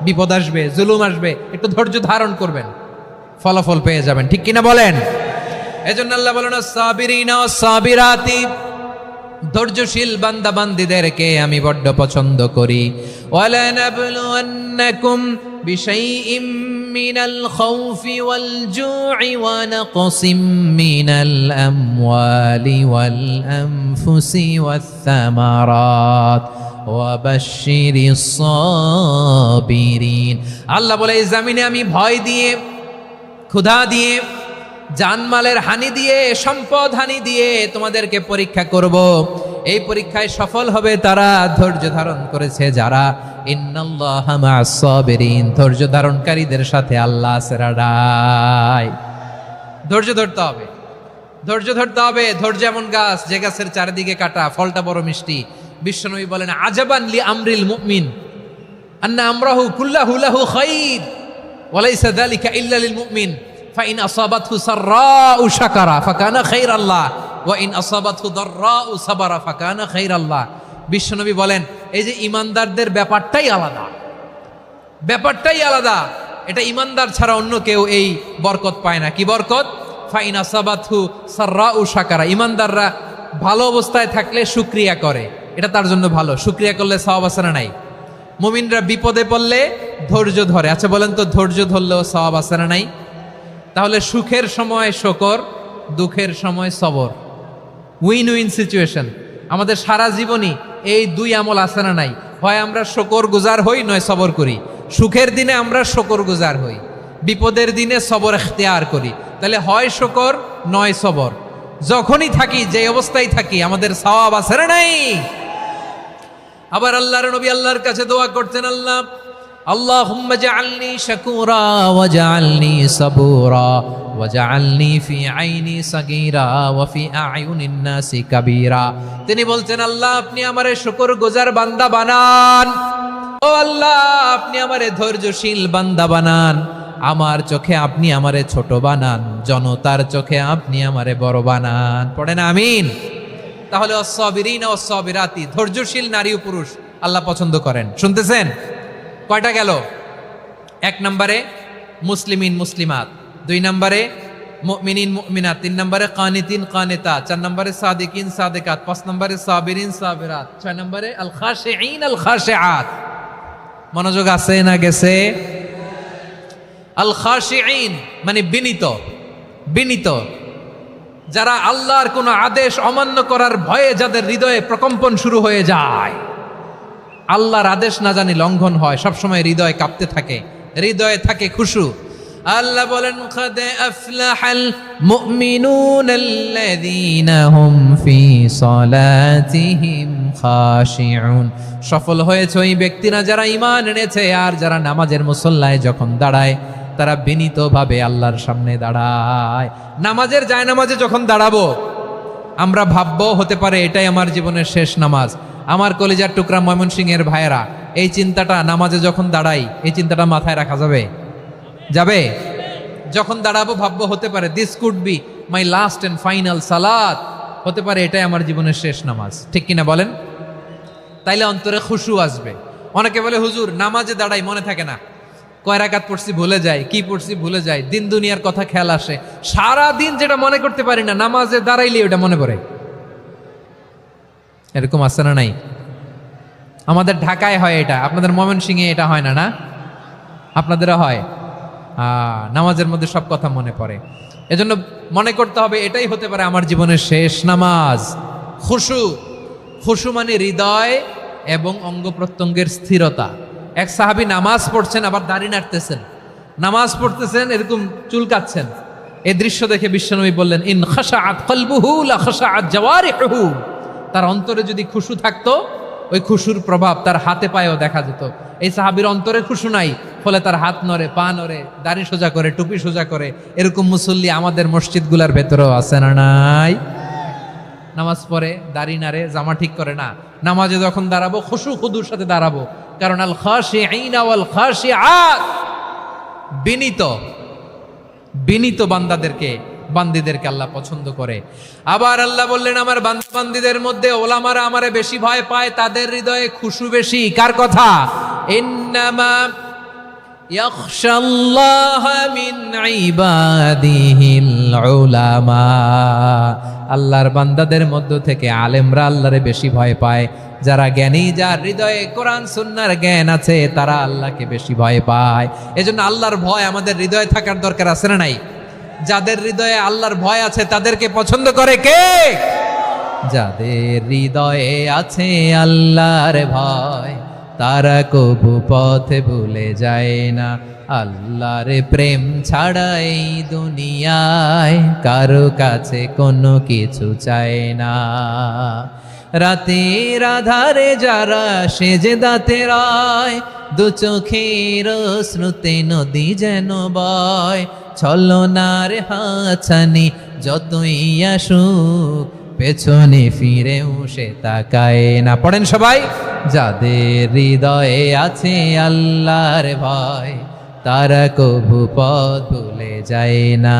বিপদ আসবে, জুলুম আসবে, একটু ধৈর্য ধারণ করবেন, ফলাফল পেয়ে যাবেন। ঠিক কিনা বলেন? এজন্য আল্লাহ বলেন, সাবিরিনা সাবিরাতি, ধৈর্যশীল বান্দা বান্দীদেরকে আমি বড্ড পছন্দ করি। ওয়ালা নাবলুয়ান্নাকুম বিশাইইম মিনাল খাউফি ওয়াল জু'i ওয়া নাকসিম মিনাল আমওয়ালি ওয়াল আনফুসি ওয়াস সামারাত ওয়া বাশশিরিস সাবিরিন। আল্লাহ বলে, এই জমিনে আমি ভয় দিয়ে, ক্ষুধা দিয়ে, জানমালের হানি দিয়ে, সম্পদ হানি দিয়ে তোমাদেরকে পরীক্ষা করব। এই পরীক্ষায় সফল হবে তারা, ধৈর্য ধারণ করেছে যারা। ইন্নাল্লাহা মা'আস সাবিরিন, ধৈর্য ধারণকারীদের সাথে আল্লাহ আছে রাডাই। ধৈর্য ধরতে হবে, ধৈর্য ধরতে হবে। ধৈর্য এমন গাছ যে গাছের চারিদিকে কাটা, ফলটা বড় মিষ্টি। বিশ্বনবী বলেন, আজাবান লি আমরিল মুমিন আন্না আমরাহু কুল্লাহু লাহু খাইর ওয়া লাইসা যালিকা ইল্লা লিল মুমিন ফাইন আসাবাতহু সাররাউ শাকারা ফাকানা খাইরাল্লাহ ওয়া ইন আসাবাতহু দাররাউ সাবারা ফাকানা খাইরাল্লাহ। বিশ্বনবী বলেন, এই যে ইমানদারদের ব্যাপারটাই আলাদা, ব্যাপারটাই আলাদা। এটা ইমানদার ছাড়া অন্য কেউ এই বরকত পায় না। কি বরকত? ফাইন আসাবাতহু সাররাউ শাকারা। ইমানদাররা ভালো অবস্থায় থাকলে শুকরিয়া করে, এটা তার জন্য ভালো। শুকরিয়া করলে সওয়াব আছে না নাই? মুমিনরা বিপদে পড়লে ধৈর্য ধরে। আচ্ছা বলেন তো, ধৈর্য ধরলেও সওয়াব আছে না নাই? তাহলে সুখের সময় শুকর, দুঃখের সময় সবর, উইন উইন সিচুয়েশন। আমাদের সারা জীবনই এই দুই আমল আছে না নাই? হয় আমরা শুকর গুজার হই, নয় সবর করি। সুখের দিনে আমরা শুকর গুজার হই, বিপদের দিনে সবর ইখতিয়ার করি। তাহলে হয় শুকর নয় সবর। যখনই থাকি, যে অবস্থায় থাকি, আমাদের সওয়াব আছে না নাই? আবার আল্লাহর নবী আল্লাহর কাছে দোয়া করতেন, আল্লাহ আল্লাহুম্মা জাআলনি শাকুরা ওয়াজআলনি সাবুরা ওয়াজআলনি ফি আইনি সাগীরা ওয়া ফি আ'য়ুনিন নাসি কাবীরা। তিনি বলছেন, আল্লাহ আপনি আমারে শুকরগুজার বান্দা বানান, ও আল্লাহ আপনি আমারে ধৈর্যশীল বান্দা বানান, আমার চোখে আপনি আমারে ছোট বানান, জনতার চোখে আপনি আমারে বড় বানান। পড়েন আমিন। তাহলে অস-সাবিরিনা ওয়াস-সাবিরাতি, ধৈর্যশীল নারী ও পুরুষ আল্লাহ পছন্দ করেন। শুনতেছেন? কয়টা গেল? 1 নম্বরে মুসলিমিন মুসলিমাত, 2 নম্বরে মুমিনিন মুমিনাত, 3 নম্বরে কানিতিন কানিতাত, 4 নম্বরে সাদিকিন সাদিকাত, 5 নম্বরে সাবিরিন সাবিরাত, 6 নম্বরে আল খাশিঈন আল খাশিআত। মনোযোগ আছে না গেছে? আল খাশিঈন মানে বিনীত, বিনীত, যারা আল্লাহর কোন আদেশ অমান্য করার ভয়ে যাদের হৃদয়ে প্রকম্পন শুরু হয়ে যায়, আল্লাহর আদেশ না জানি লঙ্ঘন হয়, সবসময় হৃদয় কাঁপতে থাকে, হৃদয়ে থাকে খুশু। আল্লাহ বলেন, قد أفلح المؤمنون الذين هم في صلاتهم خاشعون। সফল হয়েছে ওই ব্যক্তিরা যারা ঈমান এনেছে আর যারা নামাজের মুসল্লায় যখন দাঁড়ায় তারা বিনীতভাবে আল্লাহর সামনে দাঁড়ায়। নামাজের জায়নামাজে যখন দাঁড়াবো আমরা ভাববো হতে পারে এটাই আমার জীবনের শেষ নামাজ। আমার কলিজার টুকরা ময়মনসিংহের ভাইয়েরা, এই চিন্তাটা নামাজে যখন দাঁড়াই, এই চিন্তাটা মাথায় রাখা যাবে? যাবে? যখন দাঁড়াবো ভাববো হতে পারে this could be my last and final সালাত, হতে পারে এটাই আমার জীবনের শেষ নামাজ। ঠিক কিনা বলেন? তাইলে অন্তরে খুশু আসবে। অনেকে বলে হুজুর নামাজে দাঁড়াই মনে থাকে না, কয় রাকাত পড়ছি ভুলে যাই, কি পড়ছি ভুলে যাই, দিন দুনিয়ার কথা খেয়াল আসে, সারা দিন যেটা মনে করতে পারি না নামাজে দাঁড়াইলে ওটা মনে পড়ে। এরকম আছে না নাই? আমাদের ঢাকায় হয় এটা, আপনাদের ময়মনসিংহে এটা হয় না? না আপনাদেরও হয়? নামাজের মধ্যে সব কথা মনে পড়ে। এজন্য মনে করতে হবে এটাই হতে পারে আমার জীবনের শেষ নামাজ। খুশু, খুশু মানে হৃদয় এবং অঙ্গ প্রত্যঙ্গের স্থিরতা। এক সাহাবী নামাজ পড়ছেন আবার দাড়ি নাড়তেছেন, নামাজ পড়তেছেন এরকম চুলকাচ্ছেন। এই দৃশ্য দেখে বিশ্বনবী বললেন, ইন খাশাআত কলবুহু লা খাশাআত জাওয়ারিহুহু। তার অন্তরে যদি খুশু থাকতো ওই খুশুর প্রভাব তার হাতে পায়েও দেখা যেত। এই সাহাবীর অন্তরে খুশু নাই, ফলে তার হাত নড়ে, পা নড়ে, দাড়ি সোজা করে, টুপি সোজা করে। এরকম মুসল্লি আমাদের মসজিদগুলোর ভেতরেও আছে না নাই? নামাজ পড়ে, দাড়ি নাড়ে, জামা ঠিক করে না। নামাজে যখন দাঁড়াবো খুশু খুদুর সাথে দাঁড়াবো, কারণ আল খাশিঈনা ওয়াল খাশিআত, বিনীত, বিনীত বান্দিদেরকে আল্লাহ পছন্দ করে। আবার আল্লাহ বললেন, আমার বান্দিদের মধ্যে ওলামারা আমারে বেশি ভয় পায়, তাদের হৃদয়ে খুশু বেশি। কার কথা? ইন্নামা ইয়াখশাল্লাহ মিন ইবাদিহিল উলামা। আল্লাহর বান্দাদের মধ্য থেকে আলেমরা আল্লাহরে বেশি ভয় পায়। যারা জ্ঞানী, যার হৃদয়ে কোরআন সুন্নাহর জ্ঞান আছে, তারা আল্লাহকে বেশি ভয় পায়। এজন্য আল্লাহর ভয় আমাদের হৃদয়ে থাকার দরকার আছে না নাই? যাদের হৃদয়ে আল্লাহর ভয় আছে তাদেরকে পছন্দ করে কে? যাদের হৃদয়ে আছে আল্লাহর ভয়, তারা কবু পথে ভুলে যায় না। আল্লাহর প্রেম ছাড়া এই দুনিয়ায় কারো কাছে কোনো কিছু চায় না। রাতের আধারে যারা সেজদাতে রয়, দু চোখের শ্রুতে নদী যেন বয়। ছলনার হাছানি যতই আসুক, পেছনে ফিরেও সে তাকায় না। পড়েন সবাই। যাদের হৃদয়ে আছে আল্লাহর ভয়, তারা কবু পথ ভুলে যায় না।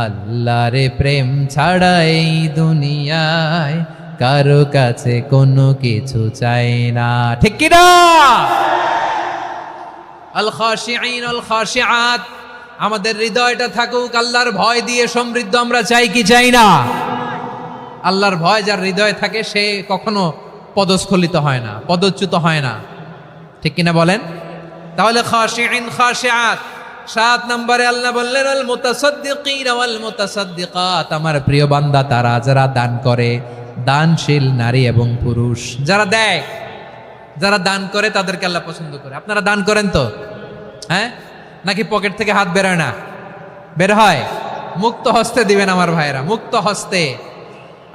আল্লাহর প্রেম ছাড়া এই দুনিয়ায় কারো কাছে কোনো কিছু চাই না। ঠিক কি না? আল খাশিঈন আল খাশিআত, আমাদের হৃদয়টা থাকুক আল্লাহর ভয় দিয়ে সমৃদ্ধ। আমরা চাই কি চাই না? আল্লাহর ভয় যার হৃদয়ে থাকে সে কখনো পদস্খলিত হয় না, পদচ্যুত হয় না। ঠিক কিনা বলেন? তাহলে খাশিঈন খাশিআত। 7 নম্বরে আল্লাহ বললেন, আল মুতাসাদ্দিকিন ওয়াল মুতাসাদ্দিকাত, আমার প্রিয় বান্দা তারা যারা দান করে, দানশীল নারী এবং পুরুষ যারা দেয়, যারা দান করে তাদেরকে আল্লাহ পছন্দ করে। আপনারা দান করেন তো? হ্যাঁ, নাকি পকেট থেকে হাত বেরোয় না? বের হয়। মুক্ত হস্তে দিবেন আমার ভাইয়েরা, মুক্ত হস্তে।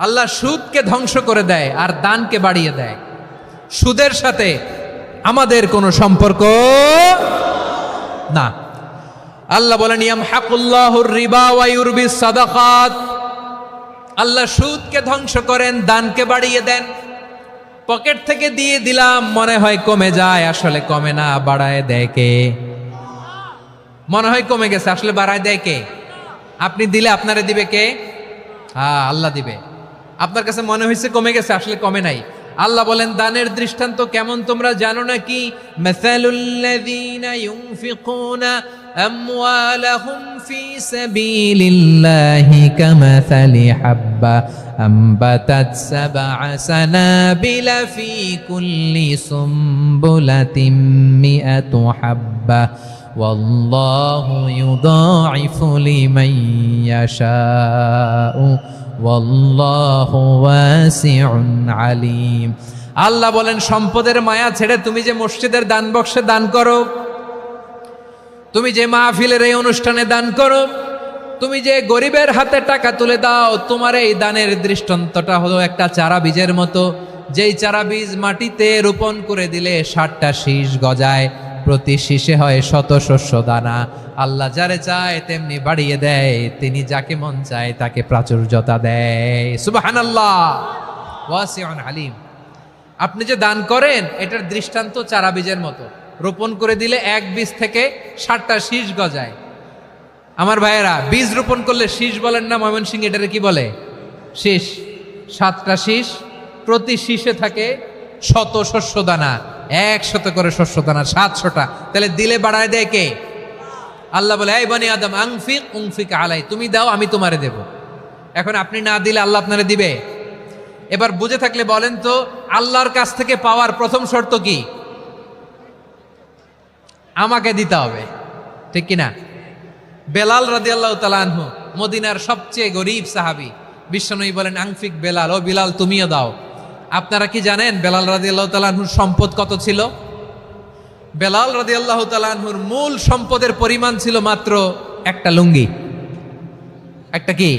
আল্লাহ সুদকে ধ্বংস করে দেয় আর দানকে বাড়িয়ে দেয়। সুদের সাথে আমাদের কোনো সম্পর্ক না। আল্লাহ বলেন ইয়ামহাকুল্লাহুর রিবা ওয়া ইউরবিস সাদাকাত, আল্লাহ সুদকে ধ্বংস করেন, দানকে বাড়িয়ে দেন। পকেট থেকে দিয়ে দিলাম, মনে হয় কমে যায়, আসলে কমে না, বাড়ায় দেয় কে? মনে হয় কমে গেছে, আসলে বাড়ায় দেয় কে? আপনি দিলে আপনারে দিবে কে? হ্যাঁ, আল্লাহ দিবে। আপনার কাছে মনে হয়েছে কমে গেছে, আসলে কমে নাই। আল্লাহ বলেন দানের দৃষ্টান্ত কেমন তোমরা জানো নাকি? মাসালুল্লাযীনা ইউনফিকুনা আমওয়ালাহুম ফি সাবিলিল্লাহি কামাসালি হাব্বা আম্বাতাত সাবআ সানাবিলা ফি কুল্লি সুমবুলাতিন মিআতু হাব্বা ওয়াল্লাহু ইউদাঈফু লিমান ইয়াশাউ ওয়াল্লাহু ওয়াসিউন আলিম। আল্লাহ বলেন সম্পদের মায়া ছেড়ে তুমি যে মসজিদের দান বক্সে দান করো, তুমি যে মাহফিলের এই অনুষ্ঠানে দান করো, তুমি যে গরিবের হাতে টাকা তুলে দাও, তোমার এই দানের দৃষ্টান্তটা হলো একটা চারা বীজের মতো, যেই চারা বীজ মাটিতে রোপণ করে দিলে 60টা শীষ গজায়, প্রতি শীষে হয় শত শস্য দানা। আল্লাহ যারে চায় তেমনি বাড়িয়ে দেয়, তিনি যাকে মন চায় তাকে প্রাচুর্যতা দেয়। সুবহানাল্লাহ, ওয়াসিউন আলিম। আপনি যে দান করেন এটার দৃষ্টান্ত চারা বীজের মতো, রোপণ করে দিলে এক বীজ থেকে 60টা শীষ গজায়। আমার ভাইয়েরা, বীজ রোপণ করলে শীষ বলেন না ময়মনসিংহ, এটারে কি বলে? শীষ। 7টা শীষ, প্রতি শীষে থাকে শত শস্য দানা, 100 করে শস্য দানা, 700টা। তাহলে দিলে বাড়ায় দেয় কে? আল্লাহ বলে এই বনি আদম আনফিক উনফিক আলাই, তুমি দাও আমি তোমারে দেব। এখন আপনি না দিলে আল্লাহ আপনারে দিবে? এবার বুঝে থাকলে বলেন তো, আল্লাহর কাছ থেকে পাওয়ার প্রথম শর্ত কি? আমাকে দিতে হবে, ঠিক কিনা? বেলাল রাদিয়াল্লাহু তাআলা আনহু, মদিনার সবচেয়ে গরীব সাহাবী, বিশ্বনবী বলেন আনফিক বেলাল, ও বিলাল তুমিও দাও। আপনারা কি জানেন বেলাল রাদিয়াল্লাহু তাআলা আনহুর সম্পদ কত ছিল? বেলাল রাদিয়াল্লাহু তাআলা আনহুর মূল সম্পদের পরিমাণ ছিল মাত্র একটা লুঙ্গি। একটা কি?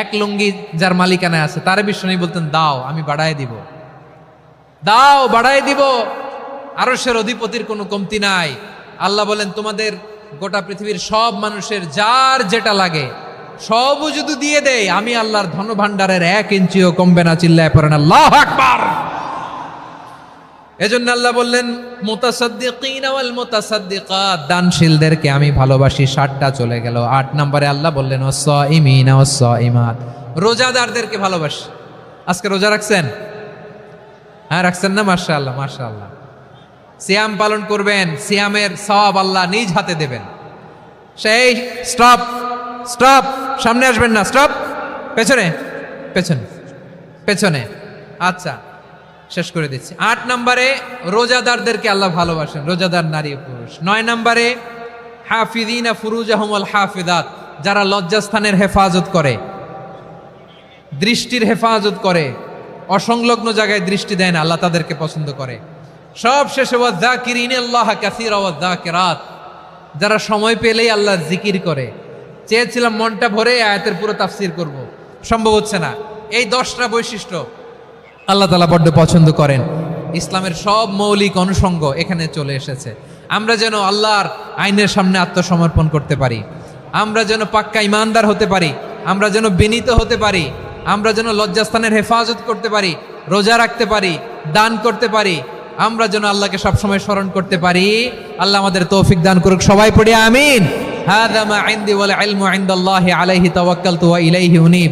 এক লুঙ্গি যার মালিকানায় আছে, তারে বিশ্বনবী বলতেন দাও আমি বাড়ায় দিব, দাও বাড়ায় দিব। আরশের অধিপতির কোনো কমতি নাই। আল্লাহ বলেন তোমাদের গোটা পৃথিবীর সব মানুষের যার যেটা লাগে সবও যদি দিয়ে দেয়, আমি আল্লাহর ধন ভাণ্ডারের 1 ইঞ্চিও কমবে না। চিল্লায় পড়েন আল্লাহু আকবার। এজন্য আল্লাহ বললেন মুতাসাদ্দিকিনা ওয়াল মুতাসাদ্দিকাত, দানশীলদেরকে আমি ভালোবাসি। 60টা চলে গেল। 8 নম্বরে আল্লাহ বললেন ওয়াস-সাইমিনা ওয়াস-সাইমাত, রোজাদারদেরকে ভালোবাসি। আজকে রোজা রাখছেন? হ্যাঁ রাখছেন না? মাশাআল্লাহ মাশাআল্লাহ। সিয়াম পালন করবেন, সিয়ামের সওয়াব আল্লাহ নিজ হাতে দেবেন। সেই স্টপ স্টপ, সামনে আসবেন না, স্টপ, পেছনে পেছনে পেছনে। আচ্ছা শেষ করে দিচ্ছি। 8 নম্বরে রোজাদারদেরকে আল্লাহ ভালোবাসেন, রোজাদার নারী ও পুরুষ। 9 নম্বরে হাফিযিনা ফুরুজাহুম ওয়াল হাফিযাত, যারা লজ্জাস্থানের হেফাজত করে, দৃষ্টির হেফাজত করে, অসংলগ্ন জায়গায় দৃষ্টি দেয় না, আল্লাহ তাদেরকে পছন্দ করে। সব শেষে ওয়াযাকিরিনাল্লাহ কাসীরা ওয়াযাকিরাত, যারা সময় পেলেই আল্লাহর জিকির করে। চেয়েছিলাম মনটা ভরে আয়াতের পুরো তাফসীর করব, সম্ভব হচ্ছে না। এই 10টা বৈশিষ্ট্য আল্লাহ তাআলা বড্ড পছন্দ করেন। ইসলামের সব মৌলিক অনুষঙ্গ এখানে চলে এসেছে। আমরা যেন আল্লাহর আইনের সামনে আত্মসমর্পণ করতে পারি, আমরা যেন পাক্কা ইমানদার হতে পারি, আমরা যেন বিনীত হতে পারি, আমরা যেন লজ্জাস্থানের হেফাজত করতে পারি, রোজা রাখতে পারি, দান করতে পারি, আমরা যেন আল্লাহকে সবসময় স্মরণ করতে পারি। আল্লাহ আমাদের তৌফিক দান করুক। সবাই পড়ি আমিন। হাযা মা ইনদি ওয়াল ইলমু ইনদাল্লাহি আলাইহি তাওয়াক্কালতু ওয়া ইলাইহি উনীব।